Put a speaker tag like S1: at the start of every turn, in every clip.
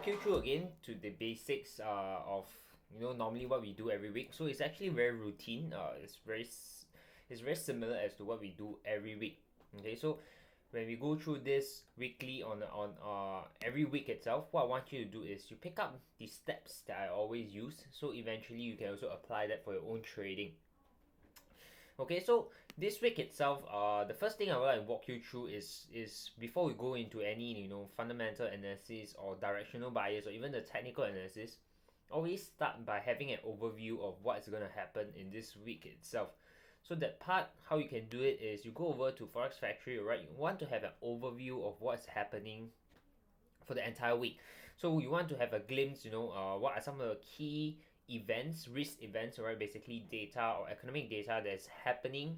S1: walk you through again to the basics of normally what we do every week. So it's actually very routine. It's very similar as to what we do every week. Okay, so when we go through this weekly on every week itself, what I want you to do is you pick up the steps that I always use. So eventually you can also apply that for your own trading. Okay, so this week itself, the first thing I would like to walk you through is before we go into any fundamental analysis or directional bias or even the technical analysis, always start by having an overview of what's gonna happen in this week itself. So that part, how you can do it is you go over to Forex Factory, right? You want to have an overview of what's happening for the entire week. So you want to have a glimpse, what are some of the key events, risk events, right? Basically data or economic data that's happening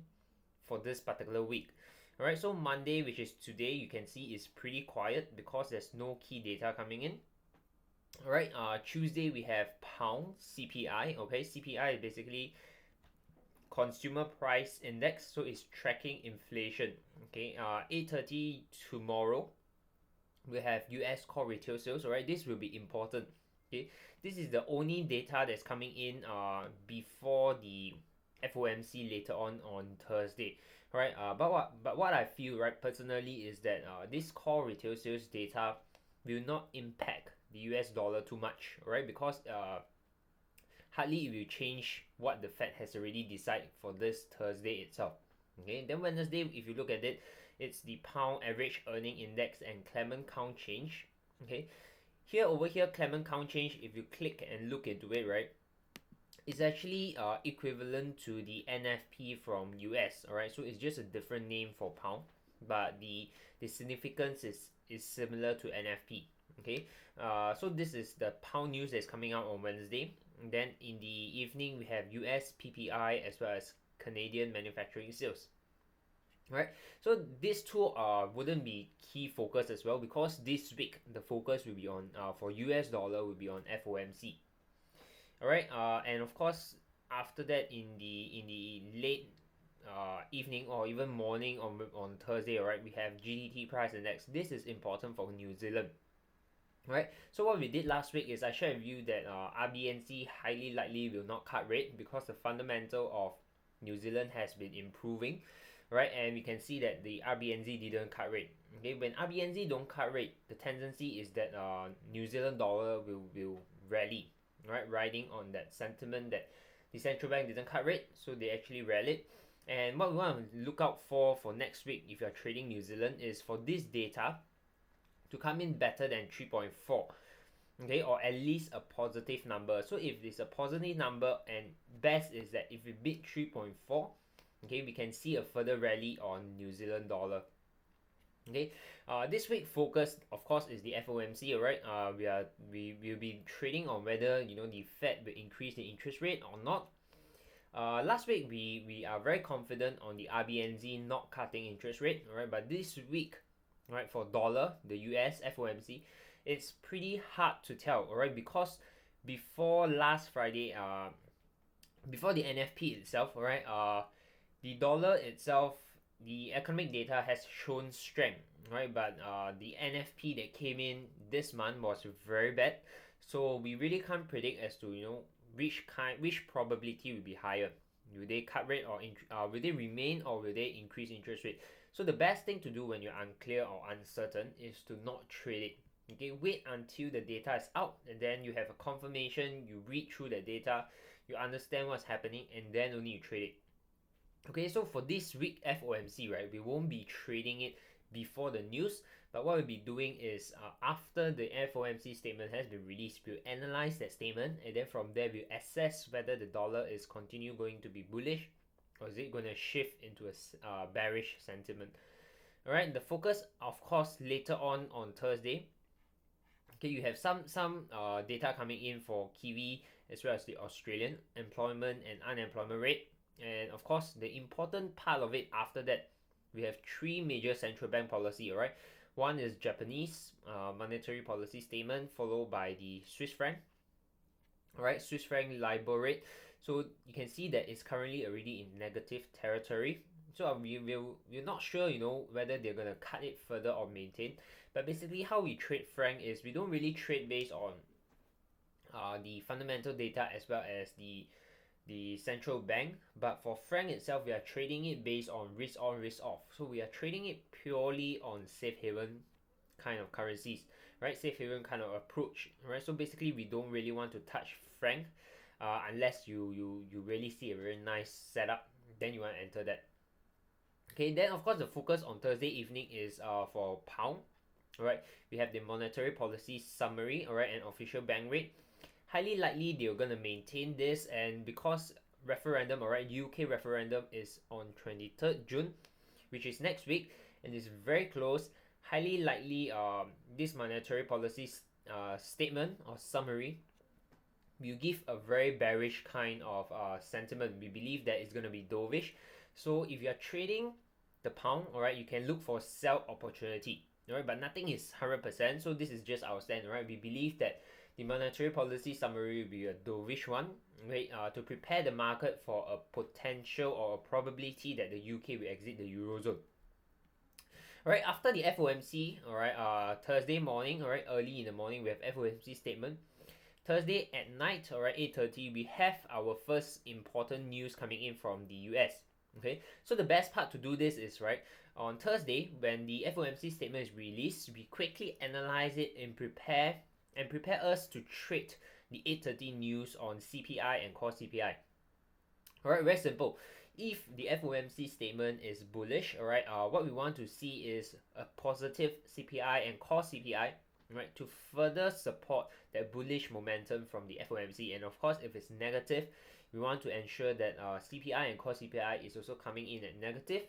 S1: for this particular week. Alright, so Monday, which is today, you can see is pretty quiet because there's no key data coming in. Alright, Tuesday we have pound CPI. Okay, CPI is basically consumer price index, so it's tracking inflation. Okay, 8:30 tomorrow we have US core retail sales. Alright, this will be important. Okay, this is the only data that's coming in before the FOMC later on Thursday. Right, but what I feel, right, personally, is that this core retail sales data will not impact the US dollar too much, right? Because hardly it will change what the Fed has already decided for this Thursday itself. Okay, then Wednesday, if you look at it, it's the pound average earning index and Clement count change. Okay, over here, Clement count change, if you click and look into it, right, it's actually equivalent to the NFP from US. Alright, so it's just a different name for pound, but the significance is similar to NFP. Okay, so this is the pound news that's coming out on Wednesday. And then in the evening we have US PPI as well as Canadian manufacturing sales. Right, so these two wouldn't be key focus as well, because this week the focus will be on for US dollar will be on FOMC. Alright, and of course after that in the late evening or even morning on Thursday, alright, we have GDT price index. This is important for New Zealand. Right, so what we did last week is I shared with you that RBNZ highly likely will not cut rate because the fundamental of New Zealand has been improving, right? And we can see that the RBNZ didn't cut rate. Okay, when RBNZ don't cut rate, the tendency is that New Zealand dollar will rally, right? Riding on that sentiment that the central bank didn't cut rate, so they actually rallied. And what we want to look out for next week if you're trading New Zealand is for this data to come in better than 3.4, okay, or at least a positive number. So if it's a positive number, and best is that if we beat 3.4, okay, we can see a further rally on New Zealand dollar. Okay, this week focus of course is the FOMC. Alright, we will be trading on whether the Fed will increase the interest rate or not. Last week we are very confident on the RBNZ not cutting interest rate. Alright, but this week, right, for dollar, the US FOMC, it's pretty hard to tell, alright, because before last Friday, before the NFP itself, alright, the dollar itself, the economic data has shown strength, right, but the NFP that came in this month was very bad, so we really can't predict as to which probability will be higher. Will they cut rate, or will they remain, or will they increase interest rate? So the best thing to do when you're unclear or uncertain is to not trade it. Okay, wait until the data is out, and then you have a confirmation, you read through the data, you understand what's happening, and then only you trade it. Okay, so for this week FOMC, right, we won't be trading it before the news, but what we'll be doing is after the FOMC statement has been released, we'll analyze that statement, and then from there we'll assess whether the dollar is going to be bullish, or is it going to shift into a bearish sentiment. Alright, the focus of course later on Thursday. Okay, you have some data coming in for Kiwi as well as the Australian employment and unemployment rate. And of course the important part of it after that, we have three major central bank policy. Alright, one is Japanese monetary policy statement, followed by the Swiss franc. Alright, Swiss franc LIBOR rate. So you can see that it's currently already in negative territory. So we're not sure, whether they're gonna cut it further or maintain. But basically, how we trade franc is we don't really trade based on the fundamental data as well as the central bank. But for franc itself, we are trading it based on risk on, risk off. So we are trading it purely on safe haven kind of currencies, right? Safe haven kind of approach, right? So basically, we don't really want to touch franc unless you really see a very nice setup, then you want to enter that. Okay, then of course the focus on Thursday evening is for pound. Alright, we have the monetary policy summary, alright, and official bank rate. Highly likely they're gonna maintain this, and because referendum, alright, UK referendum is on 23rd June, which is next week, and it's very close. Highly likely, this monetary policy statement or summary will give a very bearish kind of sentiment. We believe that it's gonna be dovish. So if you are trading the pound, alright, you can look for sell opportunity. Alright, but nothing is 100%, so this is just our stand. Alright, we believe that the monetary policy summary will be a dovish one, right? To prepare the market for a potential or a probability that the UK will exit the eurozone. Alright, after the FOMC, alright, Thursday morning, alright, early in the morning we have FOMC statement. Thursday at night, alright, 8:30, we have our first important news coming in from the US. Okay, so the best part to do this is, right, on Thursday when the FOMC statement is released, we quickly analyze it and prepare us to trade the 8:30 news on CPI and core CPI. Alright, very simple. If the FOMC statement is bullish, alright, what we want to see is a positive CPI and core CPI, right, to further support that bullish momentum from the FOMC. And of course, if it's negative, we want to ensure that CPI and core CPI is also coming in at negative,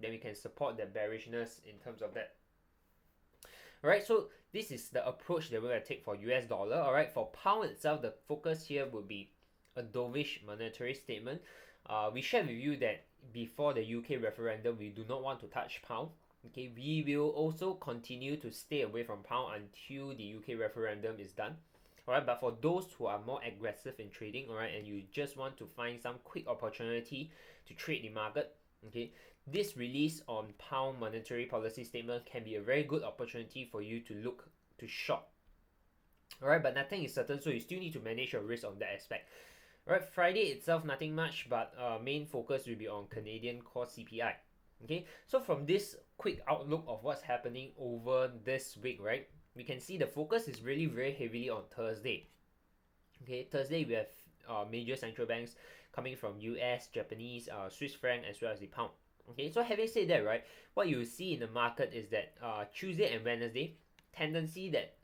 S1: then we can support the bearishness in terms of that. Alright, so this is the approach that we're going to take for US dollar. Alright, for pound itself, the focus here would be a dovish monetary statement. We shared with you that before the UK referendum, we do not want to touch pound. Okay, we will also continue to stay away from pound until the UK referendum is done. Alright, but for those who are more aggressive in trading, alright, and you just want to find some quick opportunity to trade the market, okay, this release on pound monetary policy statement can be a very good opportunity for you to look to short. Alright, but nothing is certain, so you still need to manage your risk on that aspect. Alright, Friday itself, nothing much, but main focus will be on Canadian core CPI. Okay, so from this quick outlook of what's happening over this week, right, we can see the focus is really very heavily on Thursday. Okay, Thursday we have major central banks coming from US, Japanese, Swiss franc, as well as the pound. Okay, so having said that, right, what you see in the market is that Tuesday and Wednesday, tendency that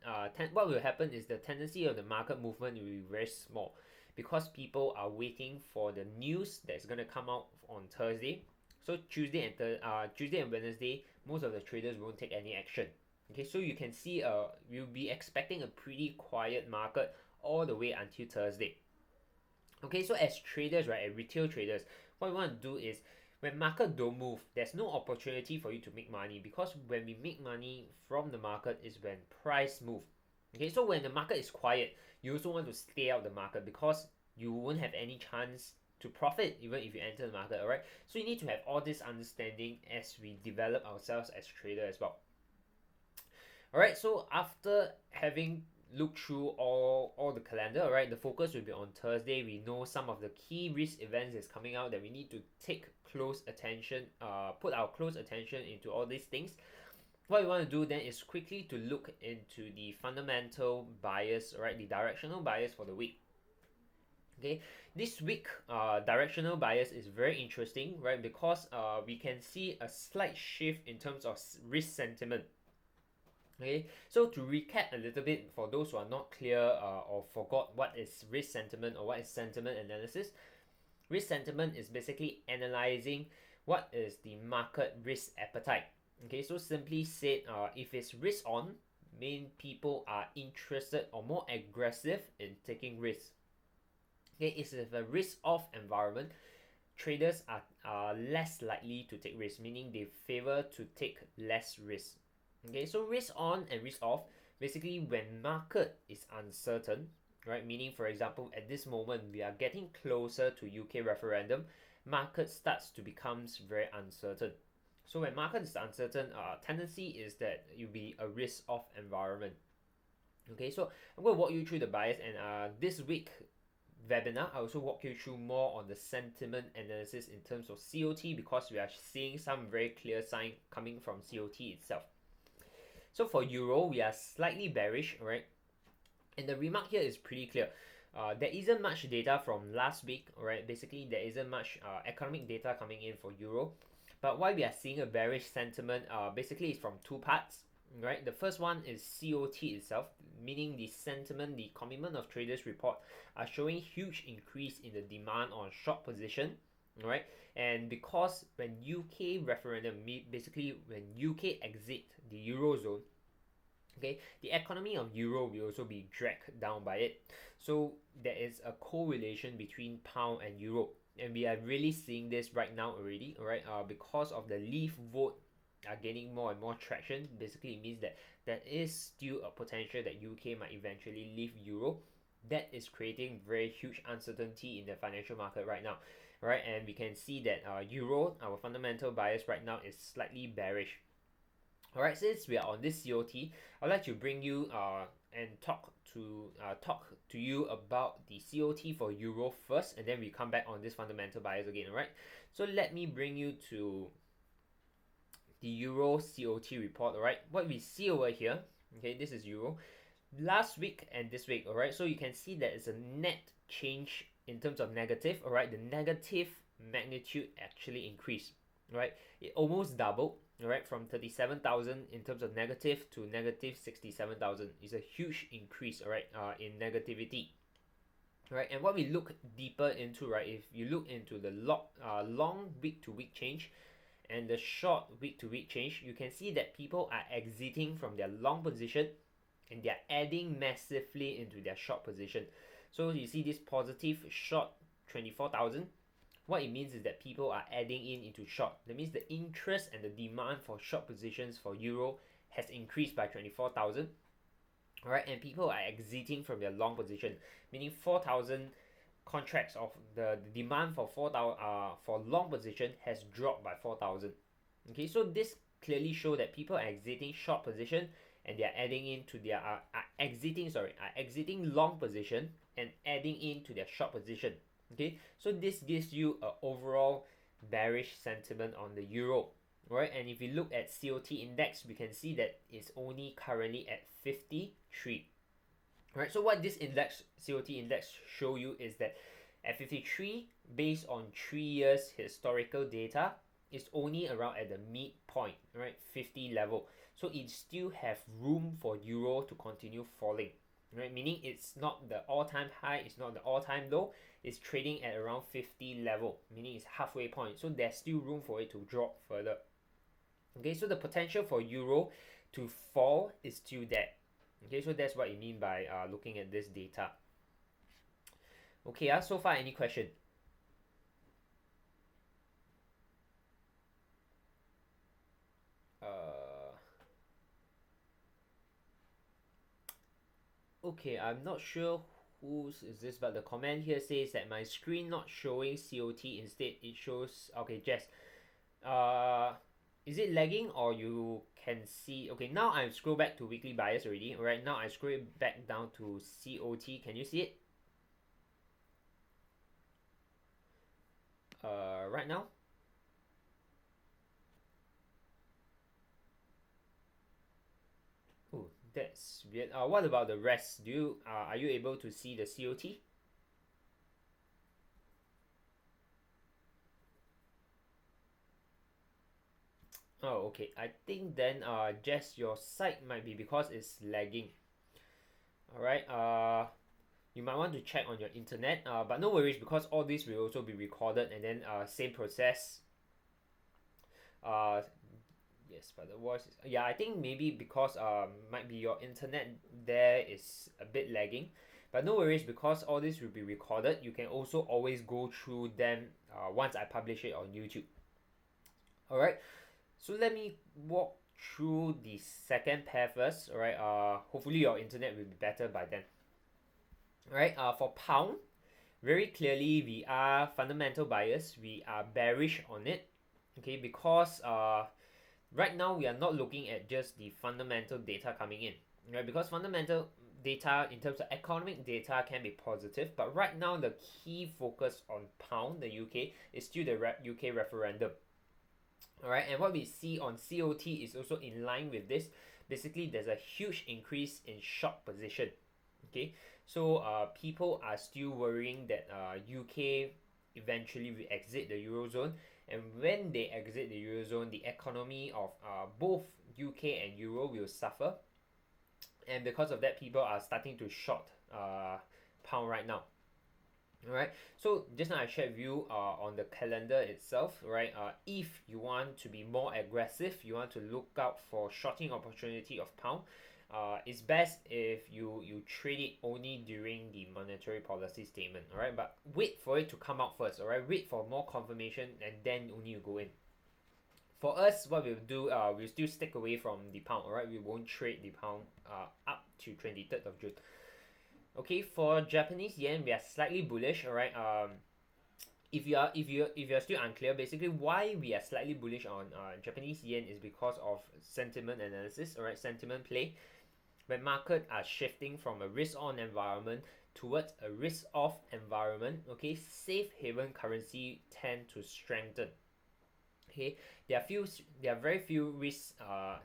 S1: what will happen is the tendency of the market movement will be very small because people are waiting for the news that's going to come out on Thursday. So Tuesday and Wednesday, most of the traders won't take any action. Okay, so you can see we'll be expecting a pretty quiet market all the way until Thursday. Okay, so as traders, right, as retail traders, what we want to do is when market don't move, there's no opportunity for you to make money, because when we make money from the market is when price move. Okay, so when the market is quiet, you also want to stay out the market because you won't have any chance to profit even if you enter the market. Alright, so you need to have all this understanding as we develop ourselves as traders as well. Alright, so after having looked through all the calendar, alright, the focus will be on Thursday. We know some of the key risk events is coming out that we need to take close attention, put our close attention into all these things. What we want to do then is quickly to look into the fundamental bias, right, the directional bias for the week. Okay, this week directional bias is very interesting, right, because we can see a slight shift in terms of risk sentiment. Okay, so to recap a little bit for those who are not clear or forgot what is risk sentiment or what is sentiment analysis, risk sentiment is basically analyzing what is the market risk appetite. Okay, so simply said, if it's risk on, mean people are interested or more aggressive in taking risks. Okay, it's a risk off environment, traders are less likely to take risks, meaning they favor to take less risk. Okay, so risk on and risk off, basically when market is uncertain, right, meaning for example at this moment we are getting closer to UK referendum, market starts to becomes very uncertain. So when market is uncertain, tendency is that you'll be a risk-off environment. Okay, so I'm going to walk you through the bias, and this week webinar, I also walk you through more on the sentiment analysis in terms of COT, because we are seeing some very clear sign coming from COT itself. So for euro, we are slightly bearish, right? And the remark here is pretty clear. There isn't much data from last week, right? Basically, there isn't much economic data coming in for euro. But why we are seeing a bearish sentiment, basically is from two parts, right? The first one is COT itself, meaning the sentiment, the commitment of traders report are showing huge increase in the demand on short position, right? And because when UK referendum, basically when UK exit the eurozone, okay, the economy of euro will also be dragged down by it. So there is a correlation between pound and euro, and we are really seeing this right now already, right? Because of the leave vote are gaining more and more traction. Basically, it means that there is still a potential that UK might eventually leave euro. That is creating very huge uncertainty in the financial market right now, right? And we can see that euro, our fundamental bias right now is slightly bearish. Alright, since we are on this COT, I'd like to bring you and talk to you about the COT for euro first, and then we come back on this fundamental bias again. Alright, so let me bring you to the euro COT report. Alright, what we see over here, okay, this is euro last week and this week. Alright, so you can see that it's a net change in terms of negative. Alright, the negative magnitude actually increased. Right, it almost doubled, right, from 37,000 in terms of negative to negative 67,000. It's a huge increase, right, in negativity. Right, and what we look deeper into, right, if you look into the long week to week change and the short week to week change, you can see that people are exiting from their long position and they're adding massively into their short position. So you see this positive short 24,000. What it means is that people are adding into short. That means the interest and the demand for short positions for euro has increased by 24,000. Alright, and people are exiting from their long position, meaning 4,000 contracts of the demand for 4,000 for long position has dropped by 4,000. Okay, so this clearly shows that people are exiting short position and they are adding into their exiting long position and adding into their short position. Okay, so this gives you an overall bearish sentiment on the euro, right? And if you look at COT index, we can see that it's only currently at 53. Right, so what this index, COT index, show you is that at 53, based on 3 years historical data, it's only around at the midpoint, right, 50 level. So it still have room for euro to continue falling, right? Meaning it's not the all-time high, it's not the all-time low, it's trading at around 50 level, meaning it's halfway point. So there's still room for it to drop further. Okay, so the potential for euro to fall is still there. Okay, so that's what you mean by looking at this data. Okay, so far any question? Okay, I'm not sure whose is this, but the comment here says that my screen not showing COT, instead it shows, okay, Jess, is it lagging or you can see? Okay, now I scroll back to weekly bias already. Right now I scroll it back down to COT. Can you see it? Right now. Oh, that's weird. What about the rest? Do you are you able to see the COT? Oh, okay. I think then just your site might be because it's lagging. Alright, you might want to check on your internet, but no worries, because all this will also be recorded, and then same process. Yes, but the voice is, yeah, I think maybe because might be your internet there is a bit lagging, but no worries, because all this will be recorded. You can also always go through them once I publish it on YouTube. Alright, so let me walk through the second pair first. Alright, hopefully your internet will be better by then. Alright, for pound, very clearly we are fundamental buyers. We are bearish on it. Okay, because right now we are not looking at just the fundamental data coming in, right? Because fundamental data in terms of economic data can be positive, but right now the key focus on pound, the UK, is still the UK referendum. All right, and what we see on COT is also in line with this. Basically, there's a huge increase in short position. Okay, so people are still worrying that UK eventually will exit the eurozone, and when they exit the eurozone, the economy of both UK and euro will suffer, and because of that, people are starting to short pound right now. Alright, so just now I shared with you on the calendar itself, right? If you want to be more aggressive, you want to look out for shorting opportunity of pound. It's best if you trade it only during the monetary policy statement, alright? But wait for it to come out first, alright? Wait for more confirmation and then only you go in. For us, what we'll do, we'll still stick away from the pound, alright? We won't trade the pound up to 23rd of June. Okay, for Japanese yen, we are slightly bullish. All right. If you're still unclear, basically why we are slightly bullish on Japanese yen is because of sentiment analysis. All right, sentiment play. When market are shifting from a risk-on environment towards a risk-off environment, okay, safe haven currency tend to strengthen. Okay, there are very few risk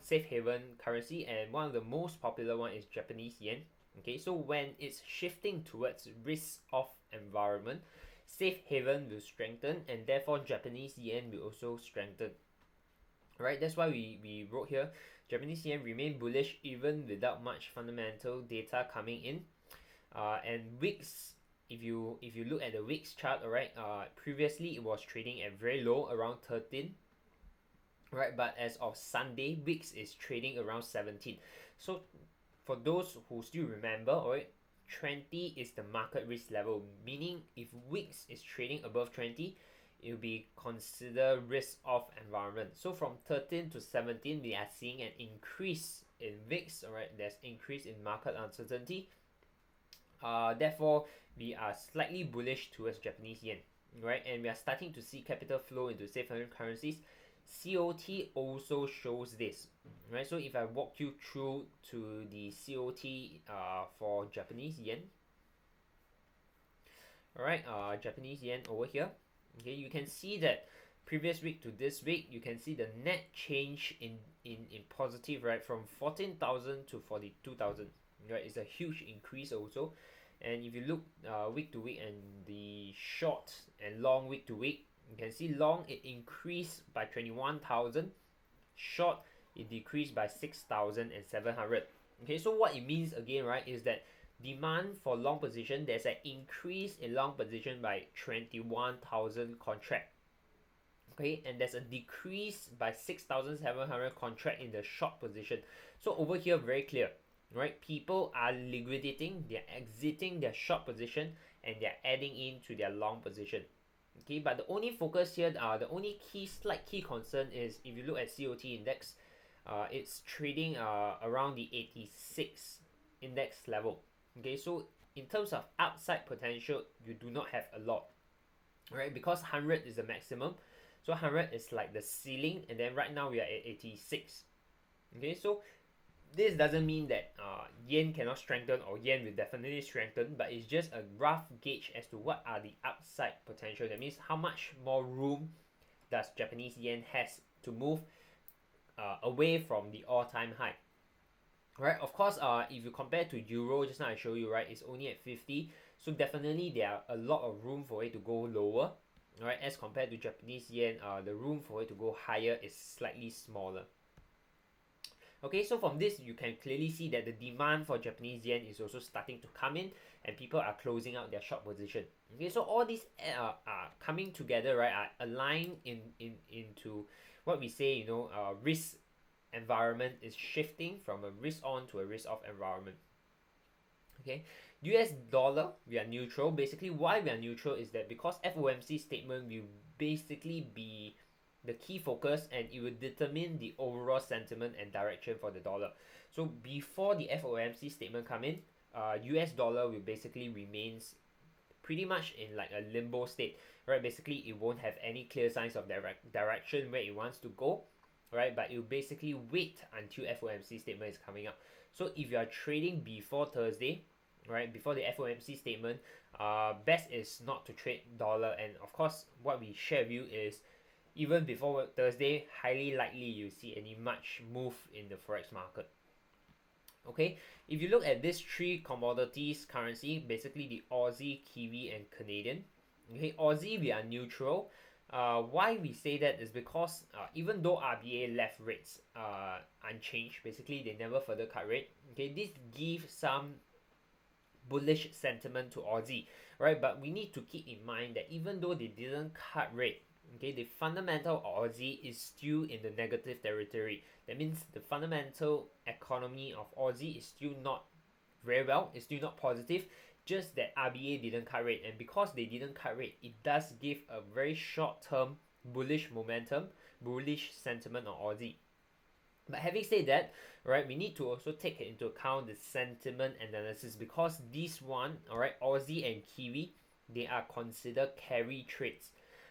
S1: safe haven currency, and one of the most popular one is Japanese yen. Okay, so when it's shifting towards risk off environment, safe haven will strengthen, and therefore Japanese yen will also strengthen. Right, that's why we wrote here Japanese yen remain bullish even without much fundamental data coming in. And wicks, if you look at the wicks chart, alright, previously it was trading at very low around 13. Right, but as of Sunday, wicks is trading around 17. So for those who still remember, alright, 20 is the market risk level, meaning if wicks is trading above 20, it will be considered risk off environment. So from 13 to 17, we are seeing an increase in VIX, alright, there's increase in market uncertainty. Therefore, we are slightly bullish towards Japanese yen, right? And we are starting to see capital flow into safe haven currencies. COT also shows this, right? So if I walk you through to the COT for Japanese yen, all right, Japanese yen over here, okay, you can see that previous week to this week, you can see the net change in positive, right, from 14,000 to 42,000, right? It's a huge increase also. And if you look week to week and the short and long week to week, you can see long it increased by 21,000, short it decreased by 6,700. Okay, so what it means again, right, is that demand for long position, there's an increase in long position by 21,000 contract. Okay, and there's a decrease by 6,700 contract in the short position. So over here, very clear, right? People are liquidating, they're exiting their short position, and they're adding into their long position. Okay, but the only focus here, the only slight key concern is if you look at COT index, it's trading around the 86 index level. Okay, so in terms of upside potential, you do not have a lot, right? Because 100 is the maximum, so 100 is like the ceiling, and then right now we are at 86. Okay, so this doesn't mean that yen cannot strengthen or yen will definitely strengthen, but it's just a rough gauge as to what are the upside potential. That means how much more room does Japanese yen has to move away from the all-time high. Right, of course, if you compare to euro, just now I show you, right, it's only at 50, so definitely there are a lot of room for it to go lower. Right, as compared to Japanese yen, the room for it to go higher is slightly smaller. Okay, so from this you can clearly see that the demand for Japanese yen is also starting to come in, and people are closing out their short position. Okay, so all these are coming together, right, are aligned into what we say, risk environment is shifting from a risk on to a risk off environment. Okay, US dollar, we are neutral. Basically why we are neutral is that because FOMC statement will basically be the key focus, and it will determine the overall sentiment and direction for the dollar. So before the FOMC statement come in, US dollar will basically remains pretty much in like a limbo state, right? Basically, it won't have any clear signs of direction where it wants to go, right? But you basically wait until FOMC statement is coming up. So if you are trading before Thursday, right, before the FOMC statement, best is not to trade dollar. And of course, what we share with you is even before Thursday, highly likely you see any much move in the forex market. Okay, if you look at these three commodities currency, basically the Aussie, Kiwi, and Canadian. Okay, Aussie we are neutral. Why we say that is because even though RBA left rates unchanged, basically they never further cut rate. Okay, this gives some bullish sentiment to Aussie, right? But we need to keep in mind that even though they didn't cut rate, okay, the fundamental Aussie is still in the negative territory. That means the fundamental economy of Aussie is still not very well, it's still not positive, just that RBA didn't cut rate. And because they didn't cut rate, it does give a very short term bullish momentum, bullish sentiment on Aussie. But having said that, right, we need to also take into account the sentiment analysis, because this one, all right, Aussie and Kiwi, they are considered carry trades,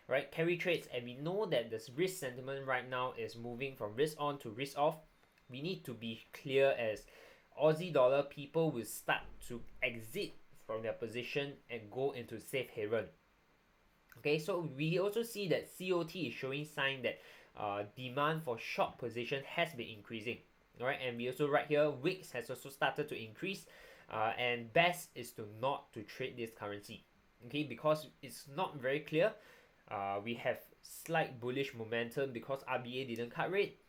S1: right? Carry trades, and we know that this risk sentiment right now is moving from risk on to risk off. We need to be clear as Aussie dollar people will start to exit from their position and go into safe haven. Okay, so we also see that COT is showing sign that demand for short position has been increasing. All right, and we also right here, WIX has also started to increase, and best is to not to trade this currency. Okay, because it's not very clear. We have slight bullish momentum because RBA didn't cut rate.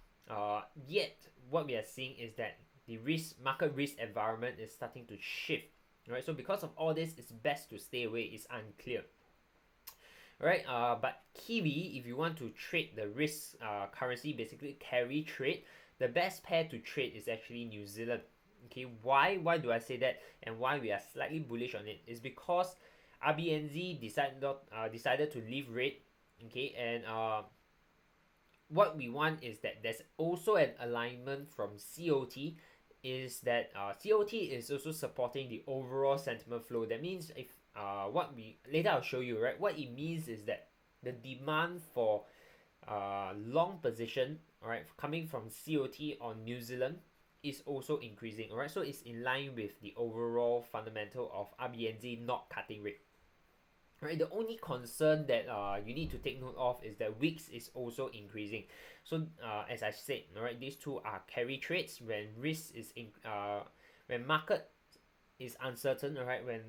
S1: Yet what we are seeing is that the market risk environment is starting to shift. Right, so because of all this, it's best to stay away. It's unclear. Right, but Kiwi, if you want to trade the risk currency, basically carry trade, the best pair to trade is actually New Zealand. Okay, why do I say that, and why we are slightly bullish on it is because RBNZ decided to leave rate. Okay, and what we want is that there's also an alignment from COT, is that COT is also supporting the overall sentiment flow. That means if what we later I'll show you, right? What it means is that the demand for long position, all right, coming from COT on New Zealand is also increasing. All right, so it's in line with the overall fundamental of RBNZ not cutting rate. Right, the only concern that you need to take note of is that WIX is also increasing. So as I said, all right, these two are carry trades when risk is when market is uncertain. All right, when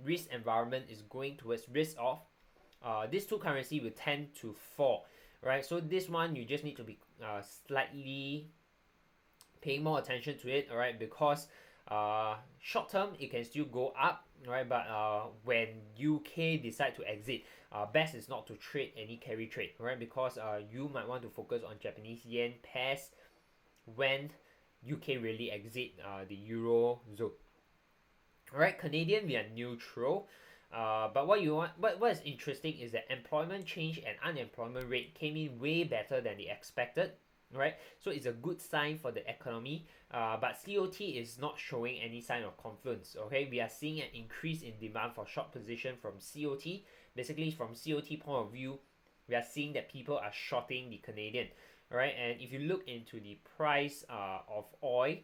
S1: risk environment is going towards risk off, these two currency will tend to fall. Right, so this one you just need to be slightly paying more attention to it. All right, because short term it can still go up, right? But when UK decide to exit, best is not to trade any carry trade, right? Because you might want to focus on Japanese yen pairs when UK really exit the euro zone. Alright, Canadian we are neutral. But what is interesting is that employment change and unemployment rate came in way better than they expected. Right, so it's a good sign for the economy, but COT is not showing any sign of confluence. Okay, we are seeing an increase in demand for short position from COT. Basically, from COT point of view, we are seeing that people are shorting the Canadian. All right, and if you look into the price of oil,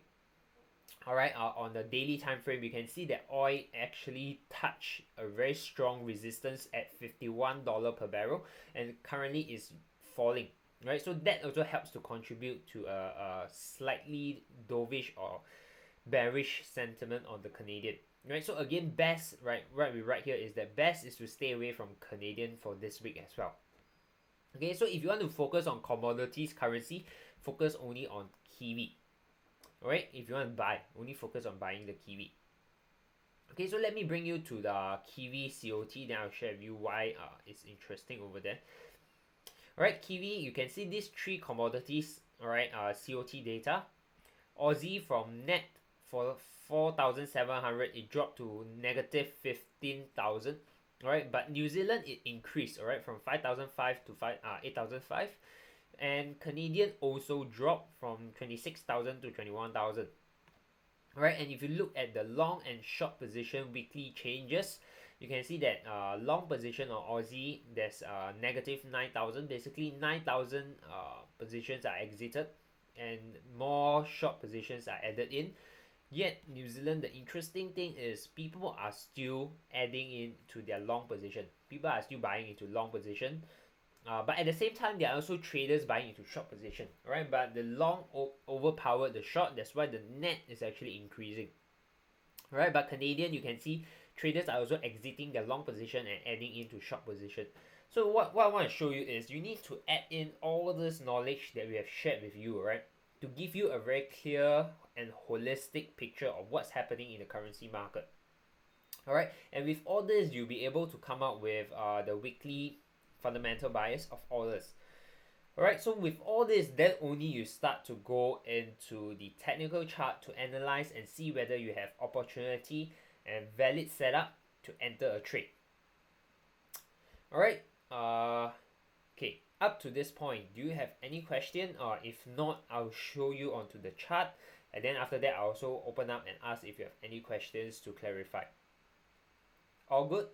S1: all right, on the daily time frame, you can see that oil actually touched a very strong resistance at $51 per barrel, and currently is falling. Right, so that also helps to contribute to a slightly dovish or bearish sentiment on the Canadian. Right, so again, best right here is that best is to stay away from Canadian for this week as well. Okay, so if you want to focus on commodities currency, focus only on Kiwi. Alright, if you want to buy, only focus on buying the Kiwi. Okay, so let me bring you to the Kiwi COT, then I'll share with you why it's interesting over there. Alright, Kiwi, you can see these three commodities, alright, COT data. Aussie from net for 4,700, it dropped to negative 15,000. Alright, but New Zealand, it increased, alright, from 5,005 to 8,005. And Canadian also dropped from 26,000 to 21,000. Alright, and if you look at the long and short position weekly changes, you can see that long position on Aussie, there's negative 9,000. Basically 9,000 positions are exited and more short positions are added in. Yet New Zealand, the interesting thing is people are still adding into their long position. People are still buying into long position. But at the same time, there are also traders buying into short position, right? But the long overpowered the short. That's why the net is actually increasing, right? But Canadian, you can see traders are also exiting their long position and adding into short position. So what I want to show you is you need to add in all this knowledge that we have shared with you, right? To give you a very clear and holistic picture of what's happening in the currency market. Alright, and with all this, you'll be able to come up with the weekly fundamental bias of orders. Alright, so with all this, then only you start to go into the technical chart to analyze and see whether you have opportunity and valid setup to enter a trade. Alright, okay, up to this point, do you have any question? Or if not, I'll show you onto the chart, and then after that, I'll also open up and ask if you have any questions to clarify. All good?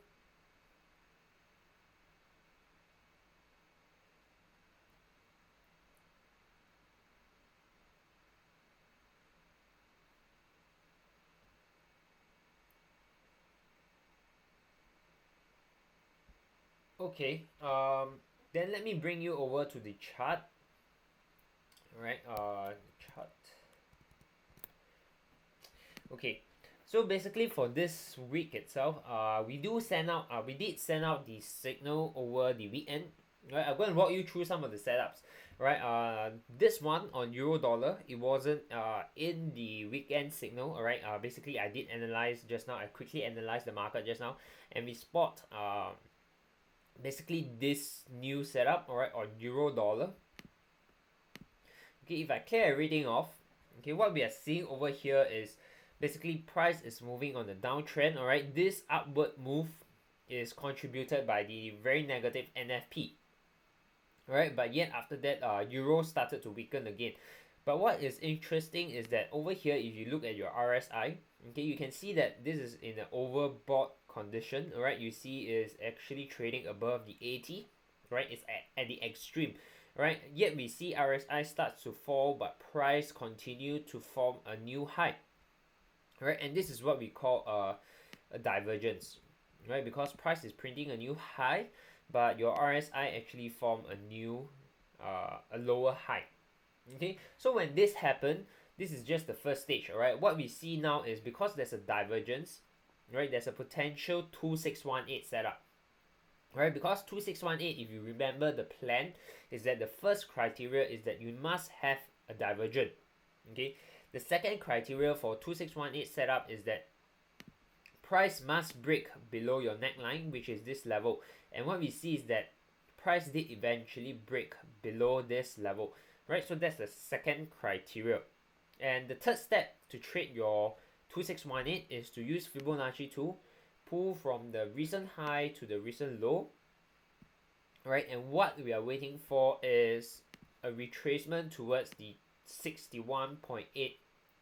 S1: Okay, then let me bring you over to the chart. Alright, chart. Okay, so basically for this week itself, we did send out the signal over the weekend. Right, I'm going to walk you through some of the setups. Right, this one on euro dollar, it wasn't in the weekend signal. Alright, basically I did analyze just now. I quickly analyzed the market just now, and we spot basically this new setup. Alright, on euro dollar. Okay, if I clear everything off, okay, what we are seeing over here is basically price is moving on the downtrend. Alright, this upward move is contributed by the very negative NFP. Alright, but yet after that, euro started to weaken again. But what is interesting is that over here, if you look at your RSI, okay, you can see that this is in an overbought condition. Alright, you see is actually trading above the 80. Right, it's at the extreme. Right, yet we see RSI starts to fall, but price continue to form a new high. Right, and this is what we call a divergence. Right, because price is printing a new high, but your RSI actually form a new a lower high. Okay, so when this happens, this is just the first stage. All right, what we see now is because there's a divergence, right, there's a potential 2618 setup. Right, because 2618, if you remember the plan, is that the first criteria is that you must have a divergence. Okay, the second criteria for 2618 setup is that price must break below your neckline, which is this level. And what we see is that price did eventually break below this level. Right, so that's the second criteria. And the third step to trade your 2618 is to use Fibonacci tool, pull from the recent high to the recent low. Right, and what we are waiting for is a retracement towards the 61.8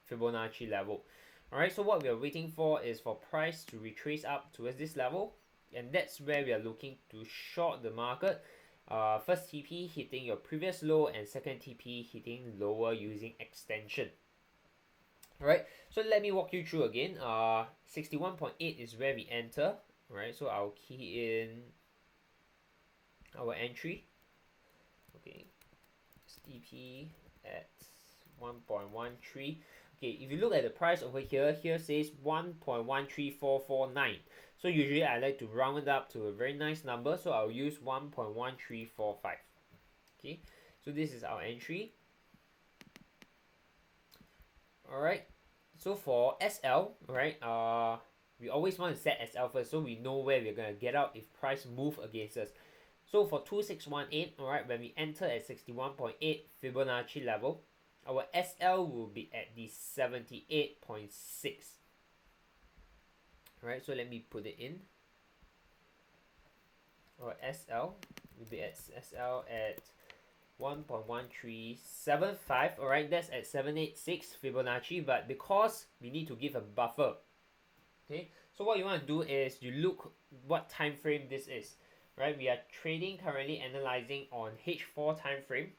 S1: Fibonacci level. Alright, so what we are waiting for is for price to retrace up towards this level, and that's where we are looking to short the market. First TP hitting your previous low, and second TP hitting lower using extension. Alright, so let me walk you through again. 61.8 is where we enter. Alright, so I'll key in our entry. Okay, TP at 1.13. Okay, if you look at the price over here, here says 1.13449. So usually I like to round it up to a very nice number, so I'll use 1.1345. Okay, so this is our entry. Alright, so for SL, right, we always want to set SL first so we know where we're going to get out if price move against us. So for 2618, alright, when we enter at 61.8 Fibonacci level, our SL will be at the 78.6. Alright, so let me put it in. Our SL will be at SL at 1.1375. Alright, that's at 786 Fibonacci, but because we need to give a buffer, okay, So what you want to do is you look what time frame this is, right? We are trading currently analyzing on H4 time frame,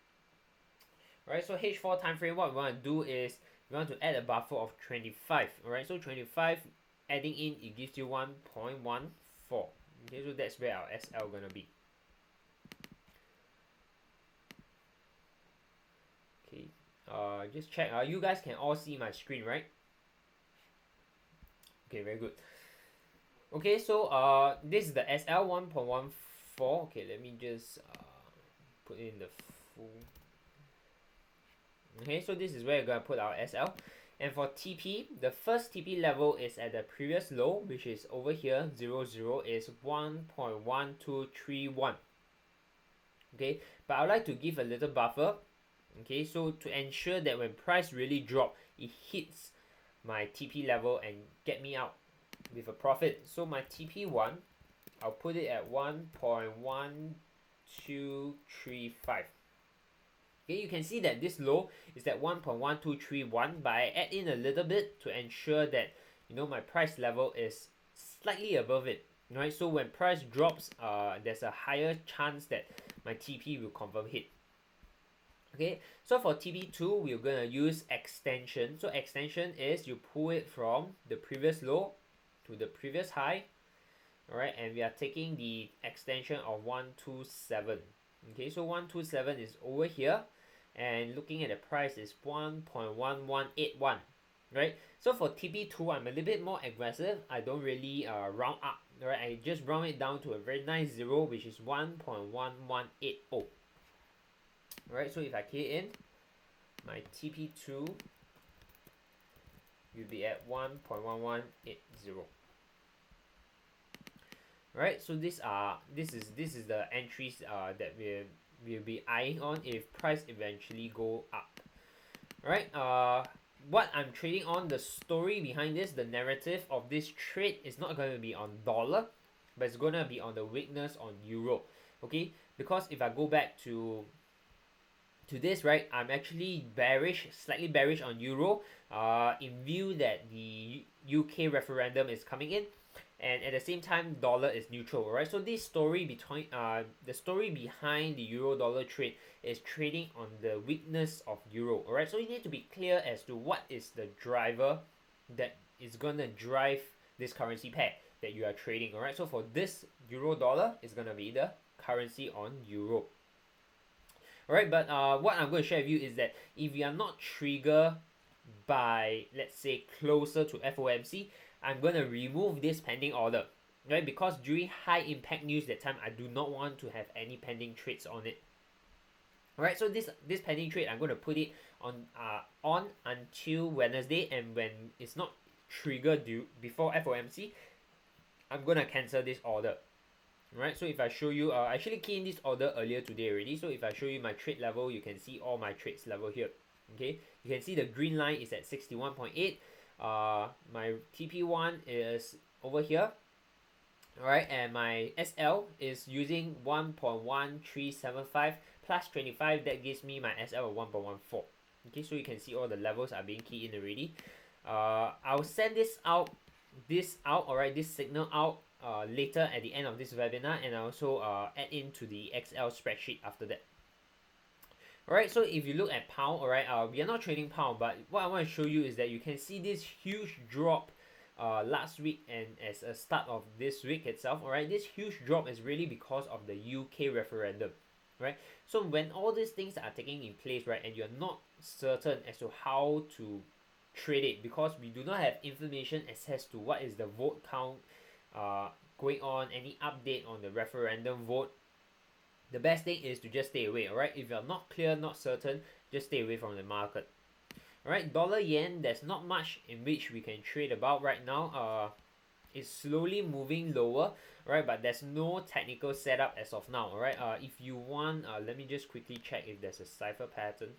S1: right? So H4 time frame, what we want to do is we want to add a buffer of 25, alright? So 25 adding in, it gives you 1.14. Okay, so that's where our SL gonna be. Okay, just check. You guys can all see my screen, right? Okay, very good. Okay, so this is the SL 1.14. Okay, let me just put in the full. Okay, so this is where we're gonna put our SL. And for TP, the first TP level is at the previous low, which is over here, 00 is 1.1231. Okay, but I'd like to give a little buffer. Okay, so to ensure that when price really drop, it hits my TP level and get me out with a profit. So my TP1, I'll put it at 1.1235. Okay, you can see that this low is at 1.1231, but I add in a little bit to ensure that, you know, my price level is slightly above it. Right, so when price drops, there's a higher chance that my TP will confirm hit. Okay, so for TP2, we're gonna use extension. So extension is you pull it from the previous low to the previous high. Alright, and we are taking the extension of 127. Okay, so 127 is over here, and looking at the price is 1.1181. Right, so for TP2, I'm a little bit more aggressive. I don't really round up. Right, I just round it down to a very nice zero, which is 1.1180. Alright, so if I key in, my TP2 will be at 1.1180. Right, so this is the entries that we'll be eyeing on if price eventually go up. Right, what I'm trading on, the story behind this, the narrative of this trade is not going to be on dollar, but it's going to be on the weakness on euro. Okay, because if I go back to this, right, I'm actually bearish, slightly bearish on euro, in view that the UK referendum is coming in, and at the same time dollar is neutral. Right, so this story between the story behind the euro dollar trade is trading on the weakness of euro. All right, so you need to be clear as to what is the driver that is gonna drive this currency pair that you are trading. All right, so for this euro dollar, it's gonna be the currency on euro. Alright, but what I'm going to share with you is that if you are not triggered by, let's say, closer to FOMC, I'm going to remove this pending order. Right, because during high impact news that time, I do not want to have any pending trades on it. Alright, so this pending trade, I'm going to put it on until Wednesday, and when it's not triggered before FOMC, I'm going to cancel this order. Right, so if I show you, I actually keyed in this order earlier today already. So if I show you my trade level, you can see all my trades level here. Okay, you can see the green line is at 61.8. My TP1 is over here. Alright, and my SL is using 1.1375 plus 25. That gives me my SL of 1.14. Okay, so you can see all the levels are being keyed in already. I'll send this out, alright, this signal out later at the end of this webinar, and I also add into the Excel spreadsheet after that. Alright, so if you look at pound, alright, we are not trading pound, but what I want to show you is that you can see this huge drop last week and as a start of this week itself. Alright, this huge drop is really because of the UK referendum. Right, so when all these things are taking in place, right, and you're not certain as to how to trade it because we do not have information access to what is the vote count going on, any update on the referendum vote, the best thing is to just stay away. Alright, if you're not clear, not certain, just stay away from the market. Alright, dollar yen, there's not much in which we can trade about right now. It's slowly moving lower, right, but there's no technical setup as of now. Alright, if you want, let me just quickly check if there's a cipher pattern.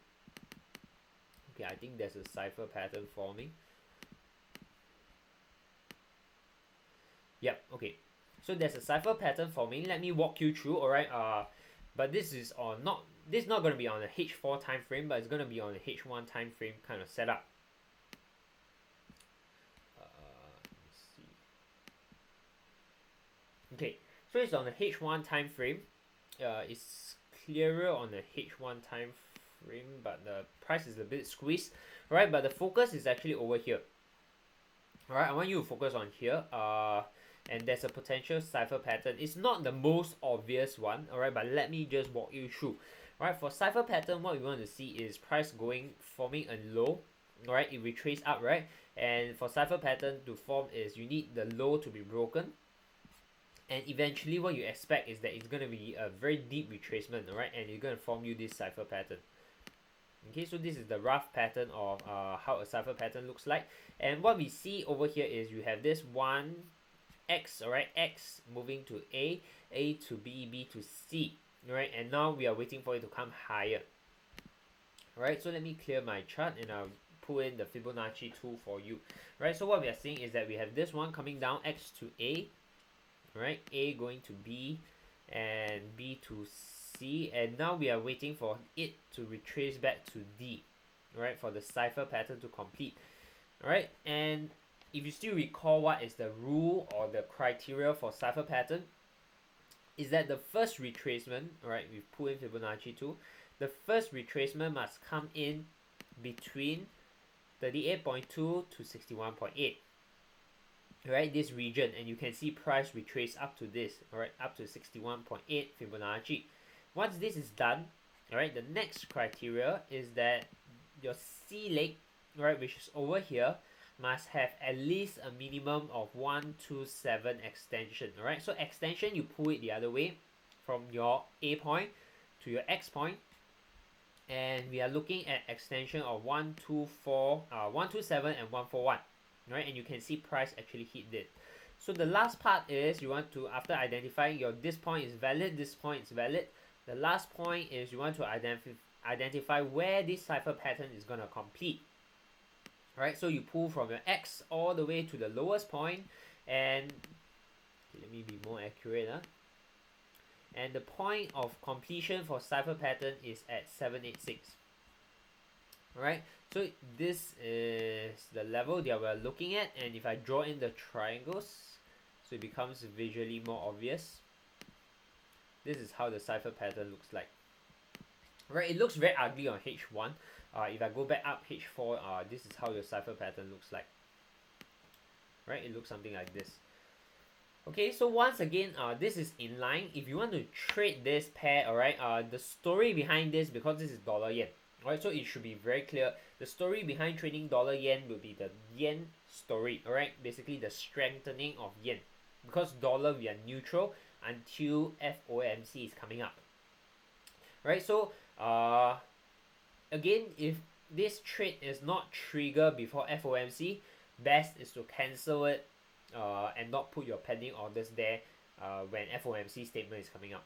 S1: Okay, I think there's a cipher pattern forming. Yep, okay, so there's a cipher pattern forming. Let me walk you through. Alright, but this is not going to be on a H4 time frame, but it's going to be on a H1 time frame kind of setup. Let's see. Okay, so it's on the H1 time frame. It's clearer on the H1 time frame, but the price is a bit squeezed. Alright, but the focus is actually over here. Alright, I want you to focus on here. And there's a potential cipher pattern. It's not the most obvious one, alright, but let me just walk you through. Alright, for cipher pattern, what we want to see is price forming a low. Alright, it retrace up, right? And for cipher pattern to form is you need the low to be broken. And eventually what you expect is that it's going to be a very deep retracement, alright? And it's going to form you this cipher pattern. Okay, so this is the rough pattern of how a cipher pattern looks like. And what we see over here is you have this one X, alright, X moving to A to B, B to C, alright, and now we are waiting for it to come higher. Alright, so let me clear my chart and I'll pull in the Fibonacci tool for you. Right, so what we are seeing is that we have this one coming down X to A, right, A going to B and B to C, and now we are waiting for it to retrace back to D, right, for the cipher pattern to complete. Alright, and if you still recall what is the rule or the criteria for cipher pattern, is that the first retracement, alright, we pull in Fibonacci tool, the first retracement must come in between 38.2 to 61.8. Right, this region, and you can see price retrace up to this, alright, up to 61.8 Fibonacci. Once this is done, alright, the next criteria is that your C leg, right, which is over here, must have at least a minimum of 127 extension. Alright, so extension, you pull it the other way from your A point to your X point, and we are looking at extension of 127 and 141. Right, and you can see price actually hit it. So the last part is you want to, after identifying this point is valid, this point is valid, the last point is you want to identify where this cipher pattern is going to complete. Right, so you pull from your X all the way to the lowest point, and let me be more accurate. And the point of completion for cipher pattern is at 786. Alright, so this is the level that we're looking at, and if I draw in the triangles, so it becomes visually more obvious. This is how the cipher pattern looks like. Right, it looks very ugly on H1. If I go back up H4, this is how your cipher pattern looks like. Right, it looks something like this. Okay, so once again, this is in line. If you want to trade this pair, alright, the story behind this, because this is dollar yen, alright, so it should be very clear. The story behind trading dollar yen will be the yen story, alright, basically the strengthening of yen. Because dollar, we are neutral until FOMC is coming up. Right, so again, if this trade is not triggered before FOMC, best is to cancel it and not put your pending orders there when FOMC statement is coming up.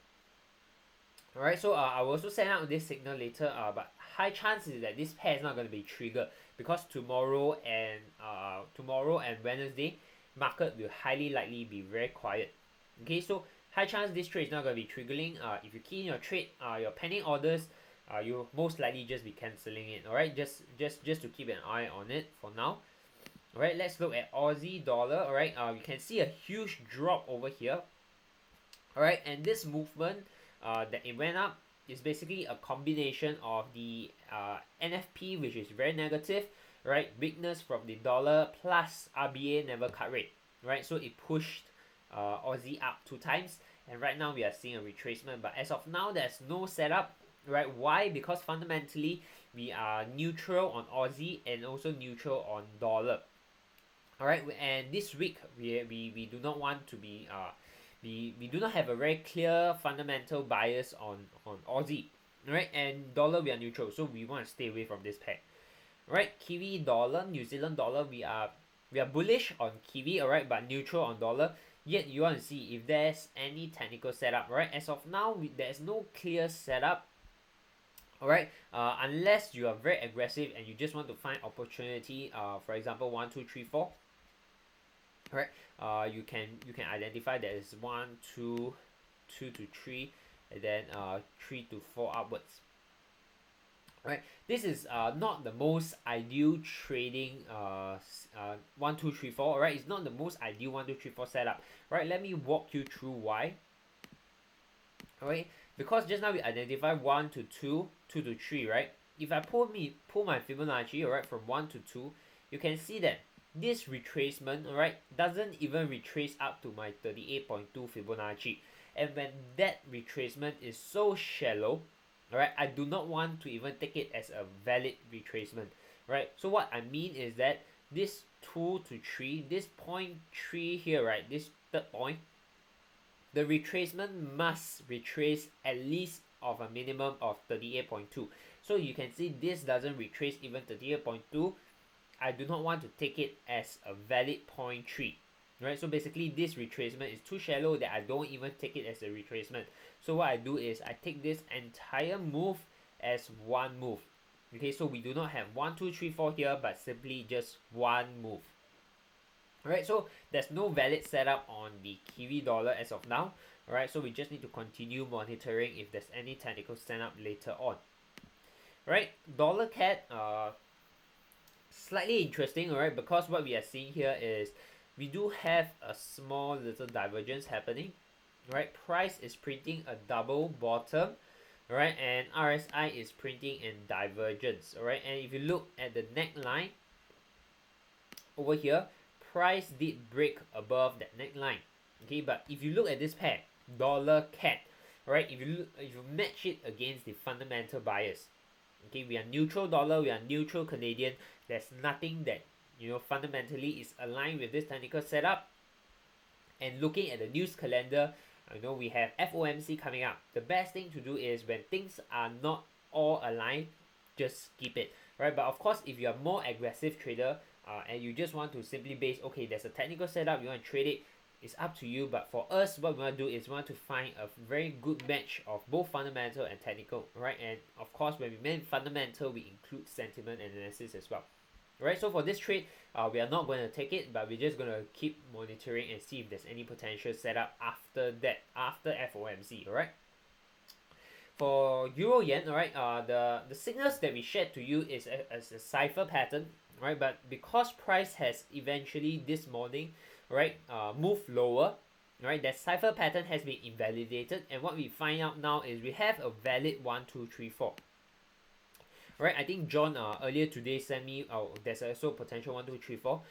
S1: Alright, so I will also send out this signal later, but high chance is that this pair is not going to be triggered because tomorrow and Wednesday, market will highly likely be very quiet. Okay, so high chance this trade is not going to be triggering. If you key in your trade, your pending orders, you'll most likely just be cancelling it. Alright, just to keep an eye on it for now. Alright, let's look at Aussie dollar. Alright, you can see a huge drop over here. Alright, and this movement that it went up is basically a combination of the NFP, which is very negative, right? Weakness from the dollar plus RBA never cut rate, right? So it pushed Aussie up 2 times, and right now we are seeing a retracement. But as of now, there's no setup, right? Why? Because fundamentally we are neutral on Aussie and also neutral on dollar. All right, and this week we do not want to be we do not have a very clear fundamental bias on Aussie, right? And dollar we are neutral, so we want to stay away from this pair. Right, Kiwi dollar, New Zealand dollar, we are bullish on Kiwi, alright, but neutral on dollar. Yet you want to see if there's any technical setup, right? As of now, there's no clear setup. Alright, unless you are very aggressive and you just want to find opportunity, for example 1, 2, 3, 4. Alright, you can identify that is 1, 2, 2 to 3, and then 3 to 4 upwards. right? This is not the most ideal trading 1 2 3 4. Right? It's not the most ideal 1 2 3 4 setup, right? Let me walk you through why. Okay, because just now we identify 1 to 2, 2 to 3, right? If I pull my Fibonacci, alright, from 1 to 2, you can see that this retracement, alright, doesn't even retrace up to my 38.2 Fibonacci. And when that retracement is so shallow, alright, I do not want to even take it as a valid retracement, right? So what I mean is that this 2 to 3, this point 3 here, right, this third point, the retracement must retrace at least of a minimum of 38.2. So you can see this doesn't retrace even 38.2. I do not want to take it as a valid 0.3. Right, so basically this retracement is too shallow that I don't even take it as a retracement. So what I do is I take this entire move as one move. Okay, so we do not have 1 2 3 4 here, but simply just one move. Alright, so there's no valid setup on the Kiwi dollar as of now. Alright, so we just need to continue monitoring if there's any technical setup later on. Alright, dollar CAD, slightly interesting, alright, because what we are seeing here is we do have a small little divergence happening. Right, price is printing a double bottom, right, and RSI is printing in divergence. Alright, and if you look at the neckline over here, price did break above that neckline. Okay, but if you look at this pair, dollar CAD, right, if you match it against the fundamental bias, okay, we are neutral dollar, we are neutral Canadian. There's nothing that fundamentally is aligned with this technical setup. And looking at the news calendar, we have FOMC coming up. The best thing to do is when things are not all aligned, just skip it, right? But of course, if you're a more aggressive trader, and you just want to simply base, okay, there's a technical setup, you want to trade it, it's up to you. But for us, what we want to do is we want to find a very good match of both fundamental and technical, right? And of course, when we mean fundamental, we include sentiment analysis as well. Right, so for this trade, we are not going to take it, but we're just going to keep monitoring and see if there's any potential setup after that, after FOMC, alright? For Euro Yen, alright, the signals that we shared to you is as a cipher pattern, right? But because price has eventually this morning, right, moved lower, right, that cipher pattern has been invalidated, and what we find out now is we have a valid 1 2 3 4. Right, I think John earlier today sent me, there's also potential 1 2 3 4.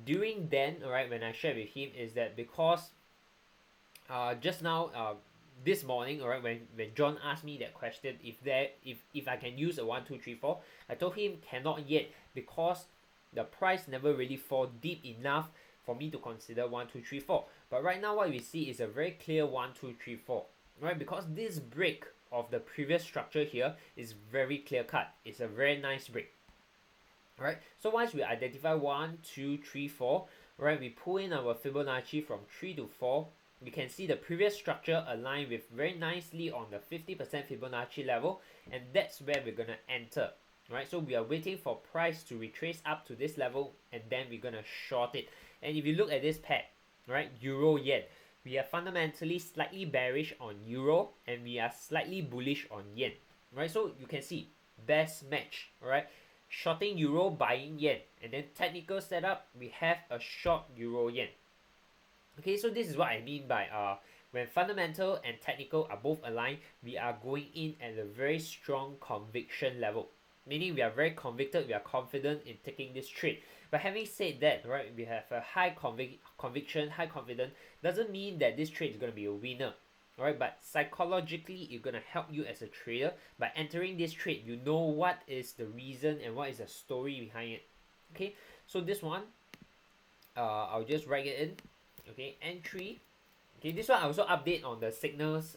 S1: During then, alright, when I shared with him, is that because just now, this morning, alright, when John asked me that question, if I can use a 1 2 3 4, I told him cannot yet, because the price never really fall deep enough for me to consider 1 2 3 4. But right now, what we see is a very clear 1 2 3 4, right? Because this break of the previous structure here is very clear cut. It's a very nice break. Alright, so once we identify 1 2 3 4, right, we pull in our Fibonacci from 3 to 4. We can see the previous structure aligned with very nicely on the 50% Fibonacci level, and that's where we're gonna enter. Right, so we are waiting for price to retrace up to this level, and then we're gonna short it. And if you look at this pair, right, Euro Yen, we are fundamentally slightly bearish on Euro, and we are slightly bullish on Yen, right? So you can see best match, alright? Shorting Euro, buying Yen, and then technical setup, we have a short Euro Yen. Okay, so this is what I mean by when fundamental and technical are both aligned, we are going in at a very strong conviction level. Meaning we are very convicted, we are confident in taking this trade. But having said that, right, we have a high conviction, high confidence, doesn't mean that this trade is going to be a winner. Alright, but psychologically, it's going to help you as a trader. By entering this trade, you know what is the reason and what is the story behind it. Okay, so this one, I'll just write it in. Okay, entry. Okay, this one I also update on the signals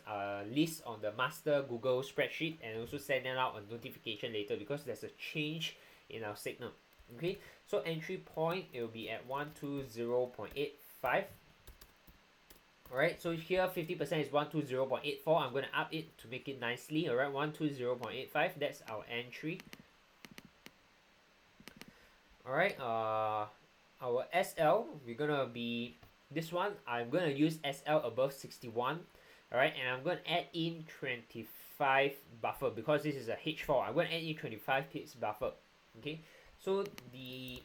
S1: list on the master Google spreadsheet, and also send it out a notification later because there's a change in our signal. Okay, so entry point, it will be at 120.85. Alright, so here 50% is 120.84. I'm going to up it to make it nicely. Alright, 120.85. That's our entry. Alright, our SL, we're going to be this one. I'm going to use SL above 61. Alright, and I'm going to add in 25 25 buffer because this is a H4. I'm going to add in 25 pips buffer. Okay, so the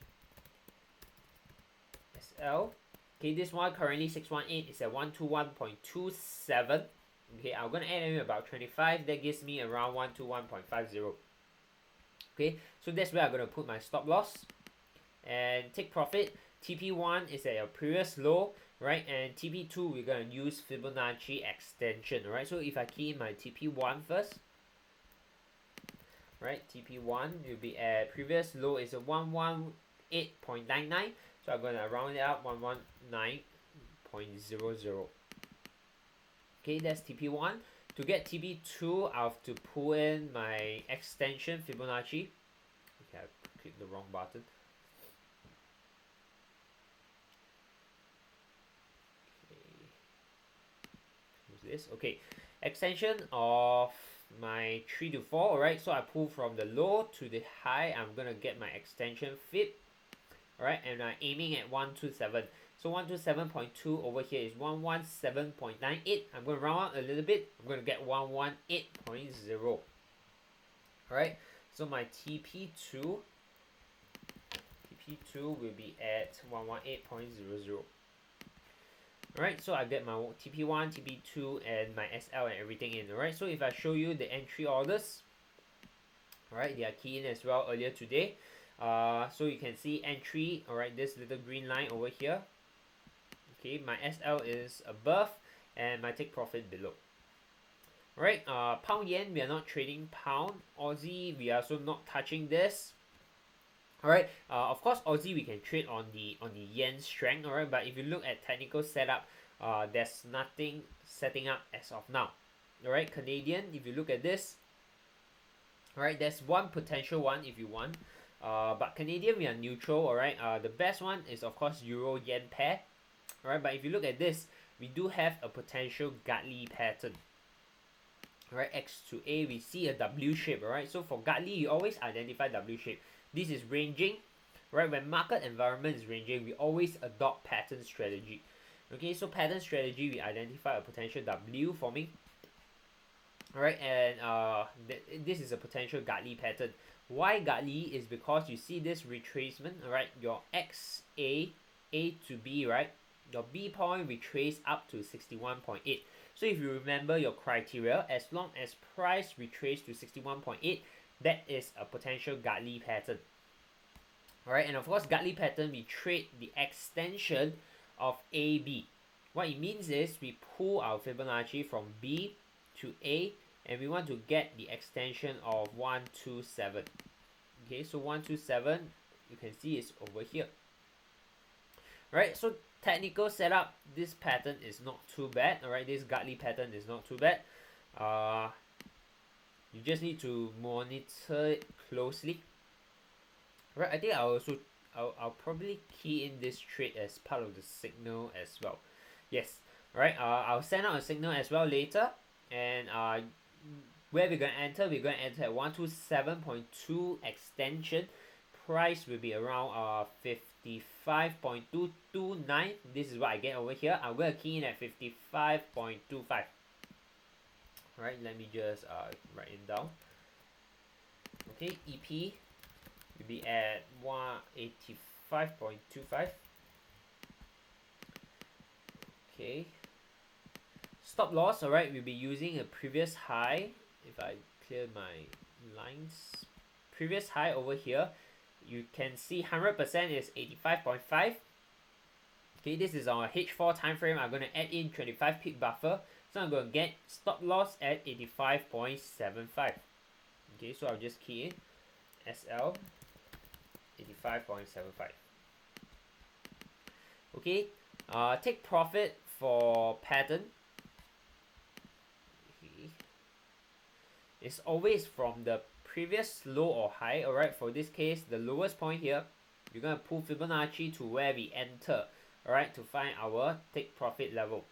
S1: SL, okay, this one currently 618 is at 121.27. Okay, I'm going to add in about 25. That gives me around 121.50. Okay, so that's where I'm going to put my stop loss and take profit. TP1 is at a previous low, right? And TP2 we're going to use Fibonacci extension, right? So if I key in my TP1 first, right? TP1 will be at previous low is a 118.99. So I'm going to round it up 119.00. Okay, that's TP1. To get TP2, I have to pull in my extension Fibonacci. Okay, I clicked the wrong button. This okay, extension of my 3 to 4. Alright, so I pull from the low to the high. I'm gonna get my extension Fib. Alright, and I'm aiming at 127. So 127.2 over here is 117.98. I'm gonna round out a little bit. I'm gonna get 118.0. Alright, so my TP2 will be at 118.00. Alright, so I get my TP1, TP2, and my SL and everything in. Alright, so if I show you the entry orders, alright, they are key in as well earlier today. So you can see entry, alright, this little green line over here. Okay, my SL is above and my take profit below. Alright, pound yen, we are not trading pound. Aussie, we are also not touching this. Alright, of course Aussie we can trade on the yen strength, alright, but if you look at technical setup, there's nothing setting up as of now. Alright, Canadian, if you look at this, alright, there's one potential one if you want, but Canadian we are neutral, alright. The best one is of course Euro Yen pair, alright, but if you look at this, we do have a potential Gartley pattern. Alright, X to A, we see a W shape, alright. So for Gartley, you always identify W shape. This is ranging, right? When market environment is ranging, we always adopt pattern strategy. Okay, so pattern strategy, we identify a potential W forming. Alright, and this is a potential Gartley pattern. Why Gartley is because you see this retracement, alright? Your XA, A to B, right? Your B point retrace up to 61.8. So if you remember your criteria, as long as price retrace to 61.8, that is a potential Gartley pattern. Alright, and of course Gartley pattern, we trade the extension of AB. What it means is we pull our Fibonacci from B to A and we want to get the extension of 127. Okay, so 127 you can see is over here. Right, so technical setup, this pattern is not too bad. Alright, this Gartley pattern is not too bad. You just need to monitor it closely. Right, I think I'll probably key in this trade as part of the signal as well. Yes, right. I'll send out a signal as well later, and where we're gonna enter at 127.2 extension. Price will be around 55.229. This is what I get over here. I'm gonna key in at 55.25. Alright, let me just write it down. Okay, EP will be at 185.25. Okay. Stop loss, alright, we'll be using a previous high. If I clear my lines, previous high over here, you can see 100% is 85.5. Okay, this is our H4 time frame. I'm going to add in 25 pip buffer. So I'm going to get stop loss at 85.75. Okay, so I'll just key in SL 85.75. Okay, take profit for pattern. Okay. It's always from the previous low or high. Alright, for this case, the lowest point here, you're going to pull Fibonacci to where we enter. Alright, to find our take profit level.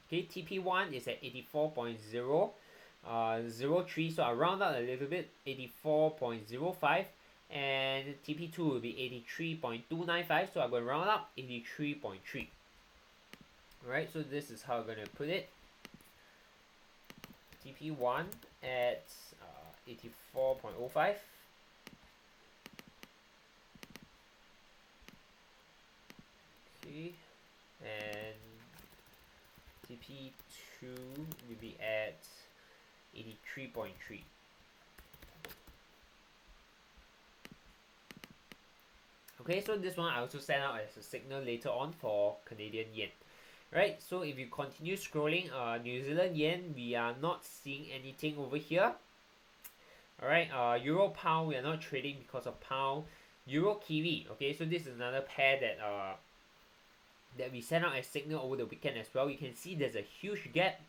S1: Okay, TP1 is at 84.003, so I'll round out a little bit, 84.05, and TP2 will be 83.295, so I'm going to round up 83.3. Alright, so this is how I'm going to put it. TP1 at 84.05. Okay, and TP2 will be at 83.3. Okay, so this one I also send out as a signal later on for Canadian yen. Right, so if you continue scrolling, New Zealand yen, we are not seeing anything over here. Alright, Euro pound, we are not trading because of pound. Euro Kiwi, okay, so this is another pair that we sent out as signal over the weekend as well. You can see there's a huge gap.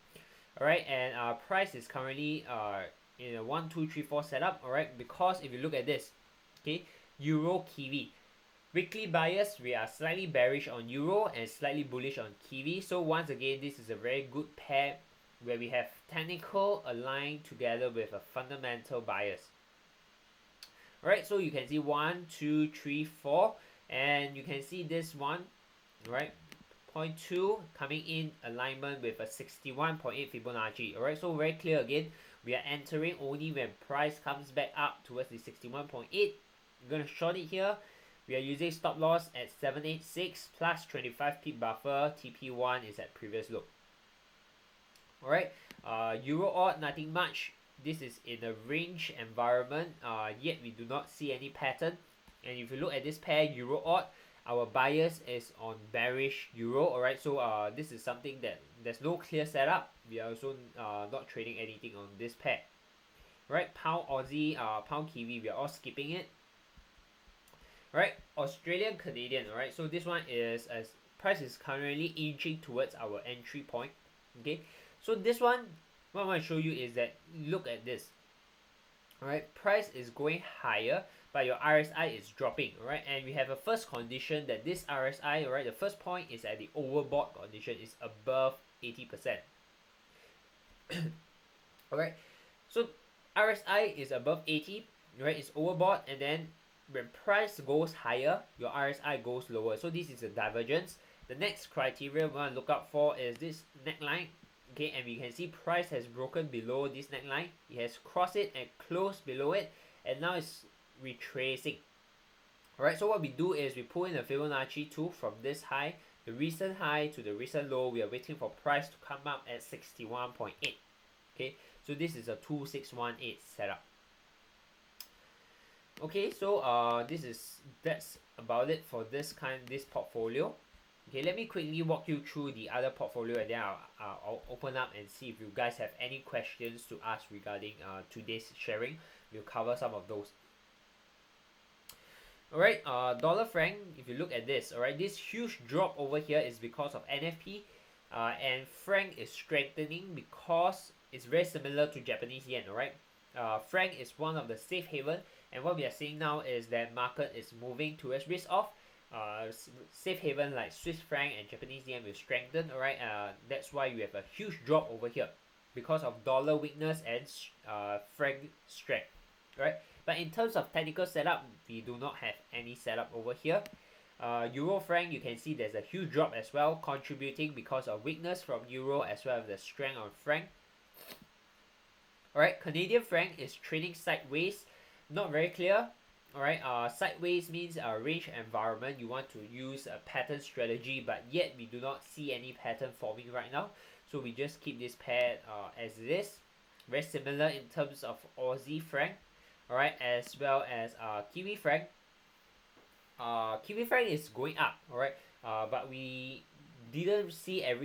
S1: Alright, and our price is currently in a 1, 2, 3, 4 setup. Alright, because if you look at this, okay, Euro Kiwi. Weekly bias, we are slightly bearish on Euro and slightly bullish on Kiwi. So once again, this is a very good pair where we have technical aligned together with a fundamental bias. Alright, so you can see 1, 2, 3, 4, and you can see this one, right? 0.2 coming in alignment with a 61.8 Fibonacci. Alright, so very clear again. We are entering only when price comes back up towards the 61.8. We're gonna short it here. We are using stop loss at 786 plus 25 pip buffer. TP1 is at previous low. Alright, Euro odd, nothing much. This is in a range environment, yet we do not see any pattern. And if you look at this pair, Euro odd, our bias is on bearish Euro. Alright, so this is something that there's no clear setup. We are also not trading anything on this pair. Right, Pound Aussie, Pound Kiwi, we are all skipping it. Alright, Australian Canadian. Alright, so this one is as price is currently inching towards our entry point. Okay, so this one, what I want to show you is that look at this. Alright, price is going higher, but your RSI is dropping. Alright, and we have a first condition that this RSI, alright, the first point is at the overbought condition, is above 80%. Alright, so RSI is above 80, right? It's overbought, and then when price goes higher, your RSI goes lower. So this is a divergence. The next criteria we want to look out for is this neckline. Okay, and we can see price has broken below this neckline. It has crossed it and closed below it, and now it's retracing. Alright, so what we do is we pull in the Fibonacci 2 from this high, the recent high to the recent low. We are waiting for price to come up at 61.8. Okay, so this is a 2618 setup. Okay, so that's about it for this portfolio. Okay, let me quickly walk you through the other portfolio, and then I'll open up and see if you guys have any questions to ask regarding today's sharing. We'll cover some of those. Alright, dollar franc, if you look at this, alright, this huge drop over here is because of NFP, and franc is strengthening because it's very similar to Japanese yen. Alright, franc is one of the safe haven. And what we are seeing now is that market is moving towards risk off. Safe haven like Swiss franc and Japanese yen will strengthen. Alright, that's why we have a huge drop over here because of dollar weakness and franc strength. Right, but in terms of technical setup, we do not have any setup over here. Euro franc, you can see there's a huge drop as well, contributing because of weakness from euro as well as the strength on franc. Alright, Canadian franc is trading sideways. Not very clear. Alright, sideways means a range environment. You want to use a pattern strategy, but yet we do not see any pattern forming right now. So we just keep this pair as it is. Very similar in terms of Aussie franc. Alright, as well as Kiwi franc. Kiwi franc is going up. Alright, but we didn't see a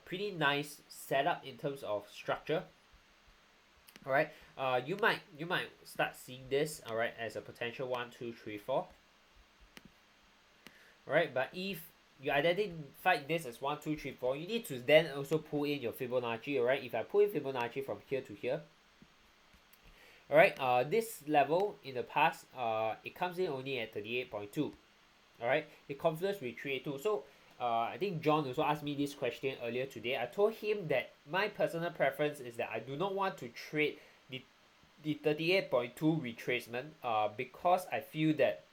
S1: pretty nice setup in terms of structure. Alright, you might start seeing this, alright, as a potential 1, 2, 3, 4. Alright, but if you identify this as 1, 2, 3, 4, you need to then also pull in your Fibonacci. Alright, if I pull in Fibonacci from here to here, alright, this level in the past, it comes in only at 38.2. Alright, it confluence with 382. So I think John also asked me this question earlier today. I told him that my personal preference is that I do not want to trade the 38.2 retracement because I feel that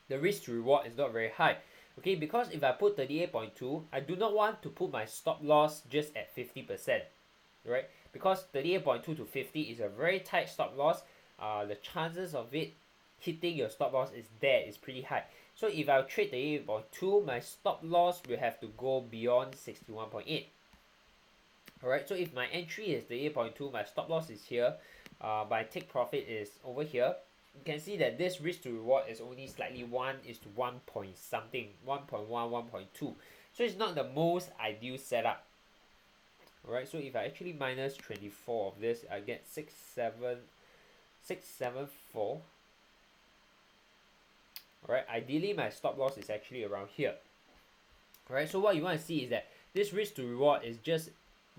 S1: the risk to reward is not very high. Okay, because if I put 38.2, I do not want to put my stop loss just at 50%. Right? because 38.2 to 50 is a very tight stop loss. The chances of it hitting your stop loss is pretty high. So if I trade 38.2, my stop loss will have to go beyond 61.8. Alright, so if my entry is 38.2, my stop loss is here, my take profit is over here. You can see that this risk to reward is only slightly 1:1 point something, 1.1, 1.2. So it's not the most ideal setup. Alright, so if I actually minus 24 of this, I get 674. Alright, ideally my stop loss is actually around here. Alright, so what you want to see is that this risk to reward is just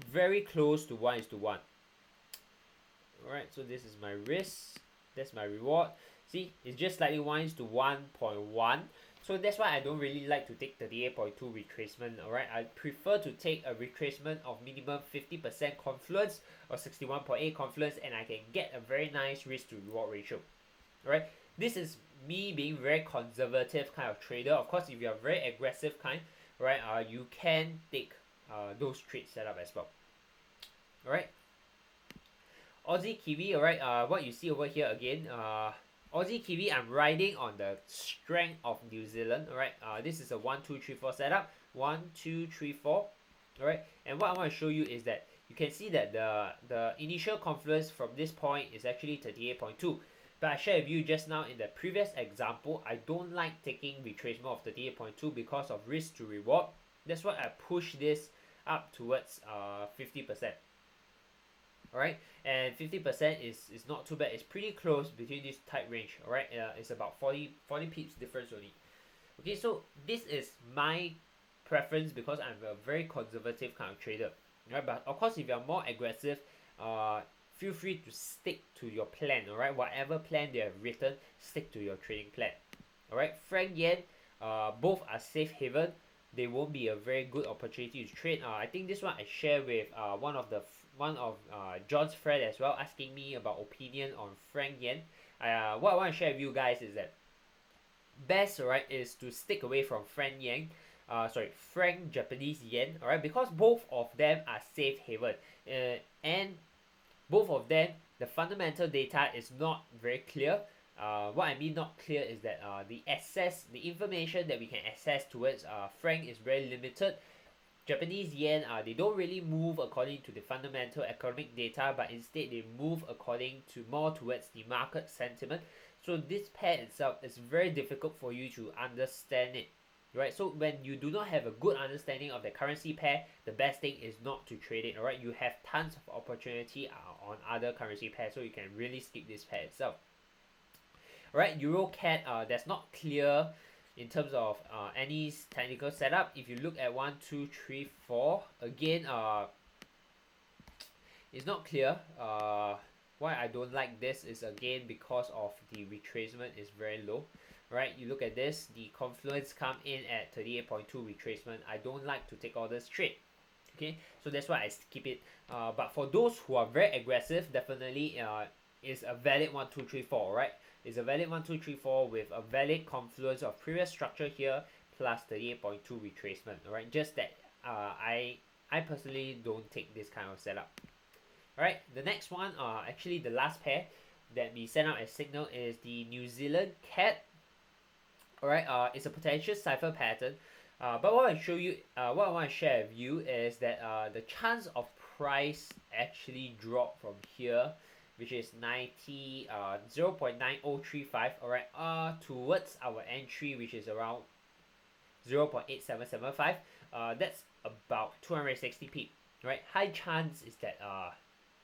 S1: very close to 1:1. Alright, so this is my risk, that's my reward. See, it's just slightly 1:1.1. So that's why I don't really like to take 38.2 retracement. Alright, I prefer to take a retracement of minimum 50% confluence or 61.8 confluence, and I can get a very nice risk to reward ratio. Alright, this is me being very conservative kind of trader. Of course, if you are very aggressive kind, right, you can take those trade setup as well. Alright, Aussie Kiwi. Alright, what you see over here again, Aussie Kiwi, I'm riding on the strength of New Zealand. Alright, this is a 1 2 3 4 setup, 1 2 3 4. Alright, and what I want to show you is that you can see that the initial confluence from this point is actually 38.2. But I shared with you just now in the previous example, I don't like taking retracement of 38.2 because of risk to reward. That's why I push this up towards 50%. Alright, and 50% is not too bad. It's pretty close between this tight range. Alright, it's about 40 pips difference only. Okay, so this is my preference because I'm a very conservative kind of trader. Right, but of course, if you're more aggressive, feel free to stick to your plan. Alright, whatever plan they have written, stick to your trading plan. Alright, Frank Yen, both are safe haven. They won't be a very good opportunity to trade. I think this one I share with one of John's friend as well, asking me about opinion on Frank Yen. What I want to share with you guys is that best, right, is to stick away from Frank Japanese Yen, alright, because both of them are safe haven, and both of them, the fundamental data is not very clear. What I mean not clear is that the information that we can access towards Frank is very limited. Japanese yen, they don't really move according to the fundamental economic data, but instead they move according to more towards the market sentiment. So this pair itself is very difficult for you to understand it, right? So when you do not have a good understanding of the currency pair, the best thing is not to trade it, alright? You have tons of opportunity on other currency pairs, so you can really skip this pair itself. Alright, EuroCAD, that's not clear in terms of any technical setup. If you look at 1 2 3 4, again, it's not clear. Why I don't like this is again because of the retracement is very low. Right, you look at this, the confluence come in at 38.2 retracement. I don't like to take orders straight. Okay, so that's why I skip it. But for those who are very aggressive, definitely is a valid 1 2 3 4. Right, it's a valid 1 2 3 4 with a valid confluence of previous structure here plus 38.2 retracement. Alright, just that I personally don't take this kind of setup. Alright, the next one, actually the last pair that we send out as signal is the New Zealand CAD. Alright, it's a potential cipher pattern. But what I show you, what I want to share with you is that the chance of price actually drop from here, which is 0.9035, alright, towards our entry, which is around 0.8775. That's about 260 pip, right? High chance is that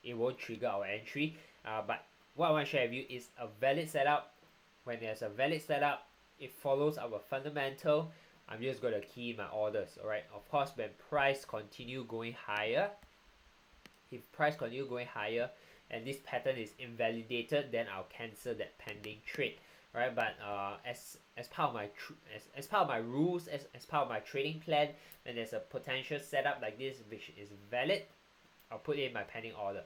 S1: it won't trigger our entry. But what I want to share with you is a valid setup. When there's a valid setup, it follows our fundamental. I'm just going to key my orders, alright? Of course, when price continue going higher, if price continue going higher and this pattern is invalidated, then I'll cancel that pending trade, right? But as part of my as part of my rules, as part of my trading plan, when there's a potential setup like this which is valid, I'll put in my pending order.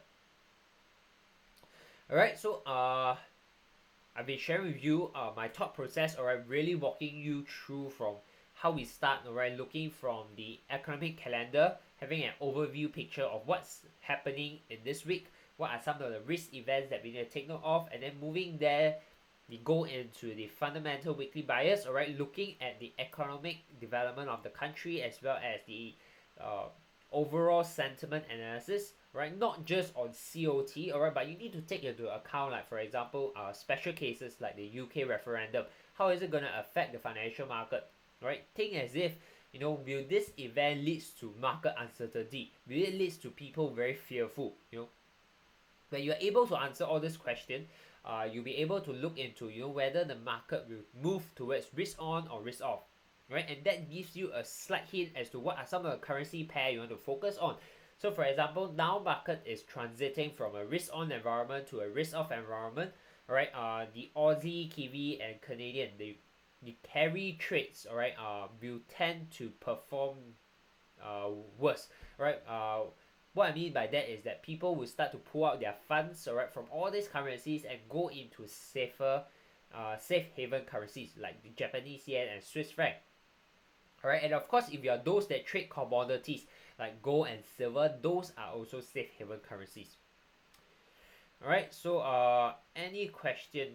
S1: Alright, so I've been sharing with you my thought process, alright, really walking you through from how we start, alright, looking from the economic calendar, having an overview picture of what's happening in this week, what are some of the risk events that we need to take note of, and then moving there, we go into the fundamental weekly bias, alright, looking at the economic development of the country as well as the uh, overall sentiment analysis, right? Not just on COT, alright, but you need to take into account, like for example, special cases like the UK referendum. How is it going to affect the financial market, right? Think as if, will this event leads to market uncertainty? Will it leads to people very fearful? When you're able to answer all these questions, you'll be able to look into whether the market will move towards risk on or risk off, right? And that gives you a slight hint as to what are some of the currency pair you want to focus on. So for example, now market is transiting from a risk on environment to a risk off environment, right? The Aussie, Kiwi, and Canadian, the carry trades, alright, will tend to perform worse, right? What I mean by that is that people will start to pull out their funds, alright, from all these currencies and go into safer, safe haven currencies like the Japanese yen and Swiss franc. Alright, and of course, if you are those that trade commodities like gold and silver, those are also safe haven currencies. Alright, so any question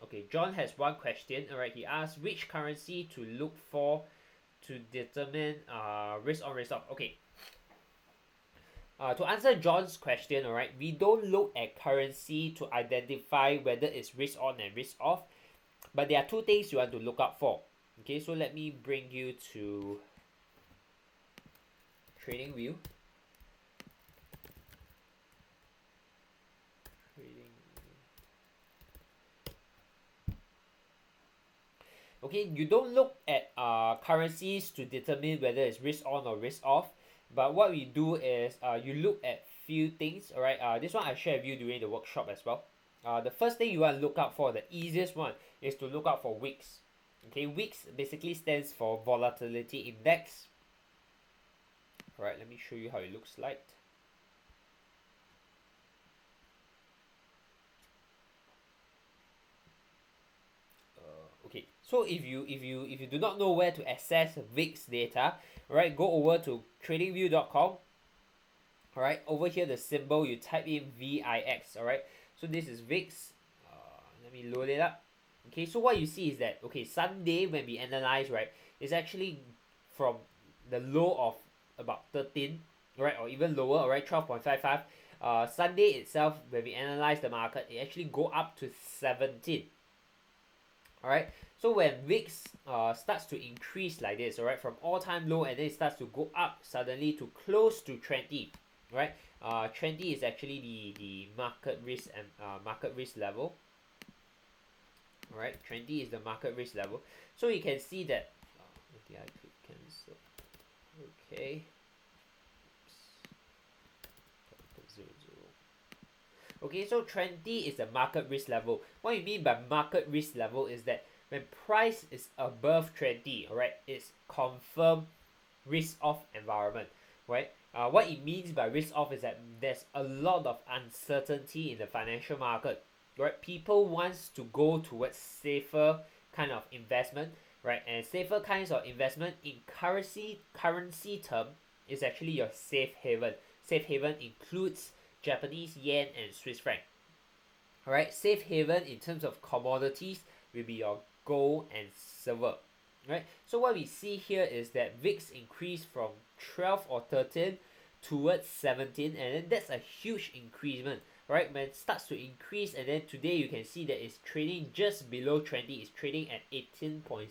S1: okay, John has one question. Alright, he asks which currency to look for to determine risk on, risk off. Okay. To answer John's question, alright, we don't look at currency to identify whether it's risk on and risk off, but there are two things you want to look out for. Okay, so let me bring you to TradingView. Okay, you don't look at currencies to determine whether it's risk on or risk off, but what we do is you look at few things. Alright, this one I share with you during the workshop as well. The first thing you want to look out for, the easiest one, is to look out for wicks. Okay, wicks basically stands for volatility index. Alright, let me show you how it looks like. Okay, so if you do not know where to access VIX data, right, go over to tradingview.com. Alright, over here the symbol you type in VIX. Alright, so this is VIX. Let me load it up. Okay, so what you see is that, okay, Sunday when we analyze, right, is actually from the low of about 13, right, or even lower, alright, 12.55. Sunday itself, when we analyze the market, it actually go up to 17. Alright, so when VIX starts to increase like this, alright, from all-time low, and then it starts to go up suddenly to close to 20, right? 20 is actually the market risk and market risk level. Alright, 20 is the market risk level. So you can see that I click cancel. Okay. Okay, so 20 is the market risk level. What you mean by market risk level is that when price is above 20, alright, it's confirmed risk off environment, right? What it means by risk off is that there's a lot of uncertainty in the financial market, right? People wants to go towards safer kind of investment, right? And safer kinds of investment in currency term is actually your safe haven. Safe haven includes Japanese yen and Swiss franc. Alright, safe haven in terms of commodities will be your gold and silver. Right, so what we see here is that VIX increased from 12 or 13 towards 17, and then that's a huge increment. Right, when it starts to increase, and then today you can see that it's trading just below 20. It's trading at 18.6.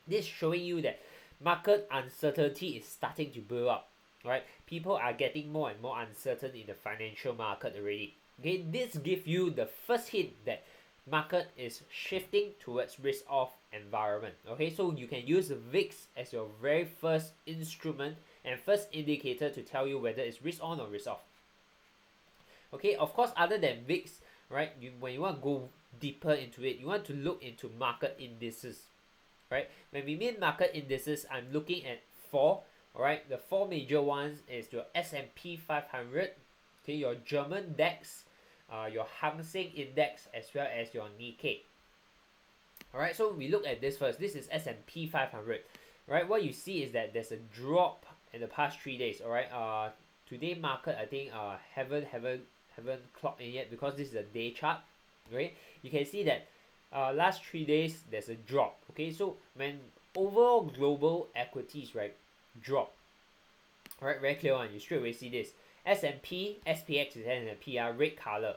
S1: This showing you that market uncertainty is starting to build up. Right, people are getting more and more uncertain in the financial market already. Okay, this gives you the first hint that market is shifting towards risk off environment. Okay, so you can use the VIX as your very first instrument and first indicator to tell you whether it's risk on or risk off. Okay, of course, other than VIX, right, when you want to go deeper into it, you want to look into market indices. Right, when we mean market indices, I'm looking at four. Alright, the four major ones is your S&P 500, okay, your German DAX, your Hang Seng Index, as well as your Nikkei. Alright, so we look at this first. This is S&P 500. Right, what you see is that there's a drop in the past 3 days. All right. Today market I think haven't clocked in yet because this is a day chart. Okay, you can see that last 3 days there's a drop. Okay, so when overall global equities right drop, all right, very clear one. You straight away see this. S&P, SPX is S&P red color,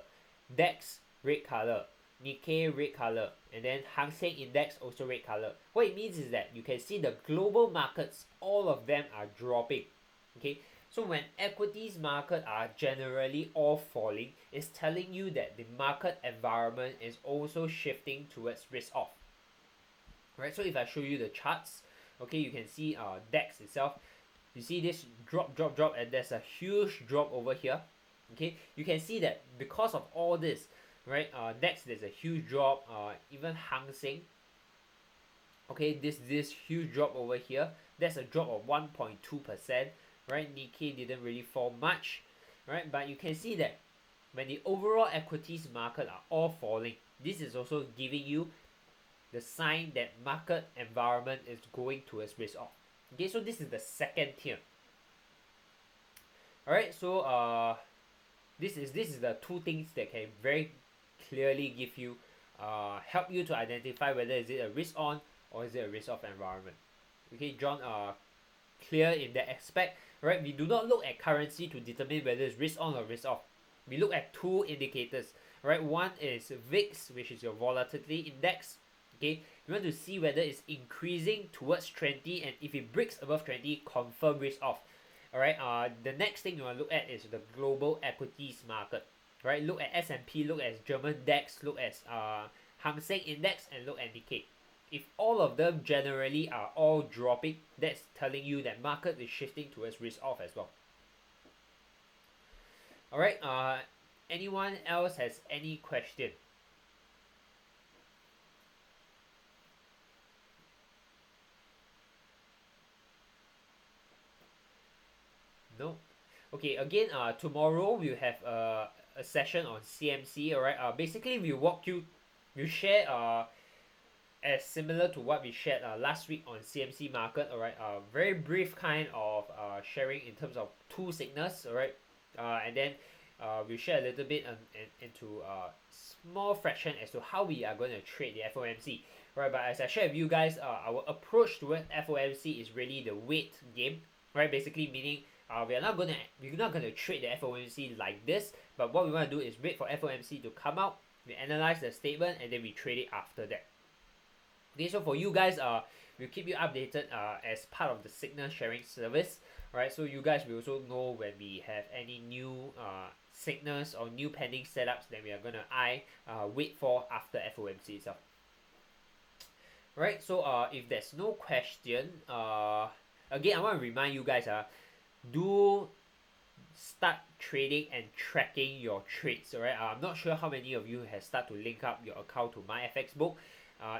S1: DAX red color, Nikkei red color, and then Hang Seng Index also red color. What it means is that you can see the global markets, all of them are dropping. Okay, so when equities market are generally all falling, it's telling you that the market environment is also shifting towards risk off. Right, so if I show you the charts, okay, you can see DAX itself. You see this drop, and there's a huge drop over here. Okay, you can see that because of all this, right? Next, there's a huge drop. Even Hang Seng. Okay, this huge drop over here. That's a drop of 1.2%. Right, Nikkei didn't really fall much. Right, but you can see that when the overall equities market are all falling, this is also giving you the sign that market environment is going towards risk off. Okay, so this is the second tier. All right, so this is the two things that can very clearly give you help you to identify whether is it a risk on or is it a risk off environment. Okay, John, clear in that aspect. Right, we do not look at currency to determine whether it's risk on or risk off. We look at two indicators. Right, one is VIX, which is your volatility index. Okay, you want to see whether it's increasing towards 20, and if it breaks above 20, confirm risk off. All right. The next thing you want to look at is the global equities market. Right. Look at S&P. Look at German DAX. Look at Hang Seng Index, and look at Nikkei. If all of them generally are all dropping, that's telling you that market is shifting towards risk off as well. All right. Anyone else has any question? No. Okay. Again, tomorrow we'll have a session on CMC. All right. Basically we share as similar to what we shared last week on CMC market. All right. Very brief kind of sharing in terms of two signals. All right. And then we'll share a little bit into small fraction as to how we are going to trade the FOMC. Right. But as I shared with you guys, our approach towards FOMC is really the weight game. Right. Basically meaning we're not gonna trade the FOMC like this, but what we want to do is wait for FOMC to come out, we analyze the statement, and then we trade it after that. Okay, so for you guys, we'll keep you updated as part of the signal sharing service. Right, so you guys will also know when we have any new signals or new pending setups that we are gonna wait for after FOMC itself. Right, so if there's no question, again I want to remind you guys do start trading and tracking your trades. Alright, I'm not sure how many of you have started to link up your account to MyFXBook.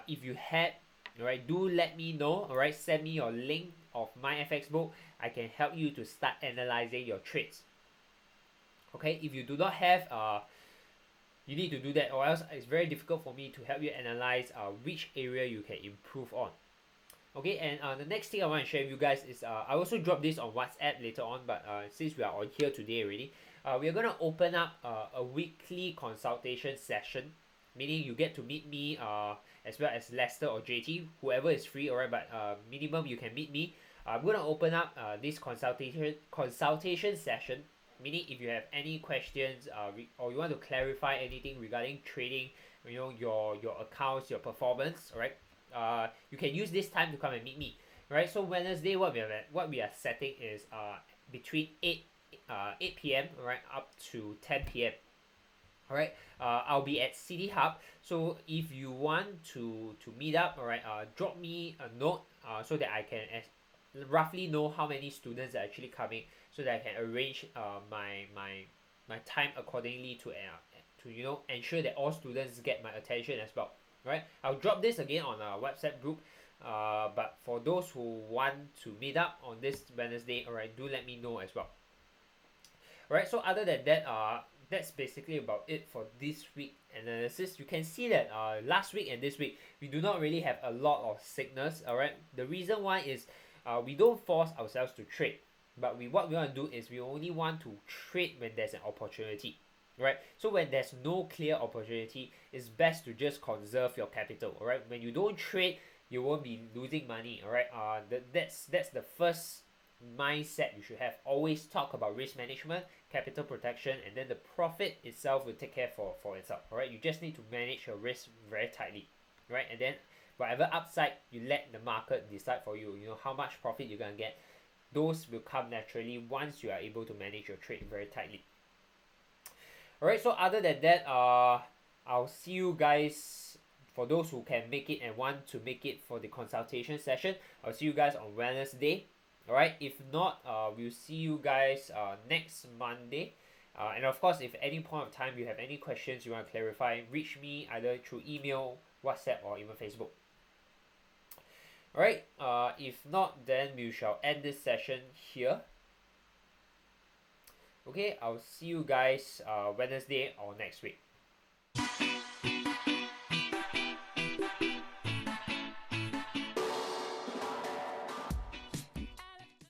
S1: If you had, alright, do let me know. Alright, send me your link of MyFXBook. I can help you to start analyzing your trades. Okay, if you do not have, you need to do that, or else it's very difficult for me to help you analyze which area you can improve on. Okay, and the next thing I want to share with you guys is I also drop this on WhatsApp later on, but since we are on here today already, we are going to open up a weekly consultation session, meaning you get to meet me as well as Lester or JT, whoever is free, alright, but minimum you can meet me. I'm going to open up this consultation session, meaning if you have any questions or you want to clarify anything regarding trading, you know, your accounts, your performance, alright, you can use this time to come and meet me. Right, so Wednesday what we are setting is between 8 p.m. right up to 10 p.m. Alright, I'll be at City Hub, so if you want to meet up, alright, drop me a note so that I can roughly know how many students are actually coming, so that I can arrange my time accordingly to you know, ensure that all students get my attention as well. Right, I'll drop this again on our WhatsApp group, but for those who want to meet up on this Wednesday, alright, do let me know as well. Alright, so other than that, that's basically about it for this week analysis. You can see that last week and this week we do not really have a lot of signals. Alright, the reason why is we don't force ourselves to trade. But what we want to do is we only want to trade when there's an opportunity, right? So when there's no clear opportunity, it's best to just conserve your capital, all right? When you don't trade, you won't be losing money, all right? That's the first mindset you should have. Always talk about risk management, capital protection, and then the profit itself will take care for itself, all right? You just need to manage your risk very tightly, right? And then whatever upside, you let the market decide for you. You know how much profit you're gonna get. Those will come naturally once you are able to manage your trade very tightly. Alright, so other than that, I'll see you guys. For those who can make it and want to make it for the consultation session, I'll see you guys on Wednesday. Alright, if not, we'll see you guys next Monday. And of course, if at any point of time you have any questions you want to clarify, reach me either through email, WhatsApp, or even Facebook. Alright, if not, then we shall end this session here. Okay, I'll see you guys Wednesday or next week.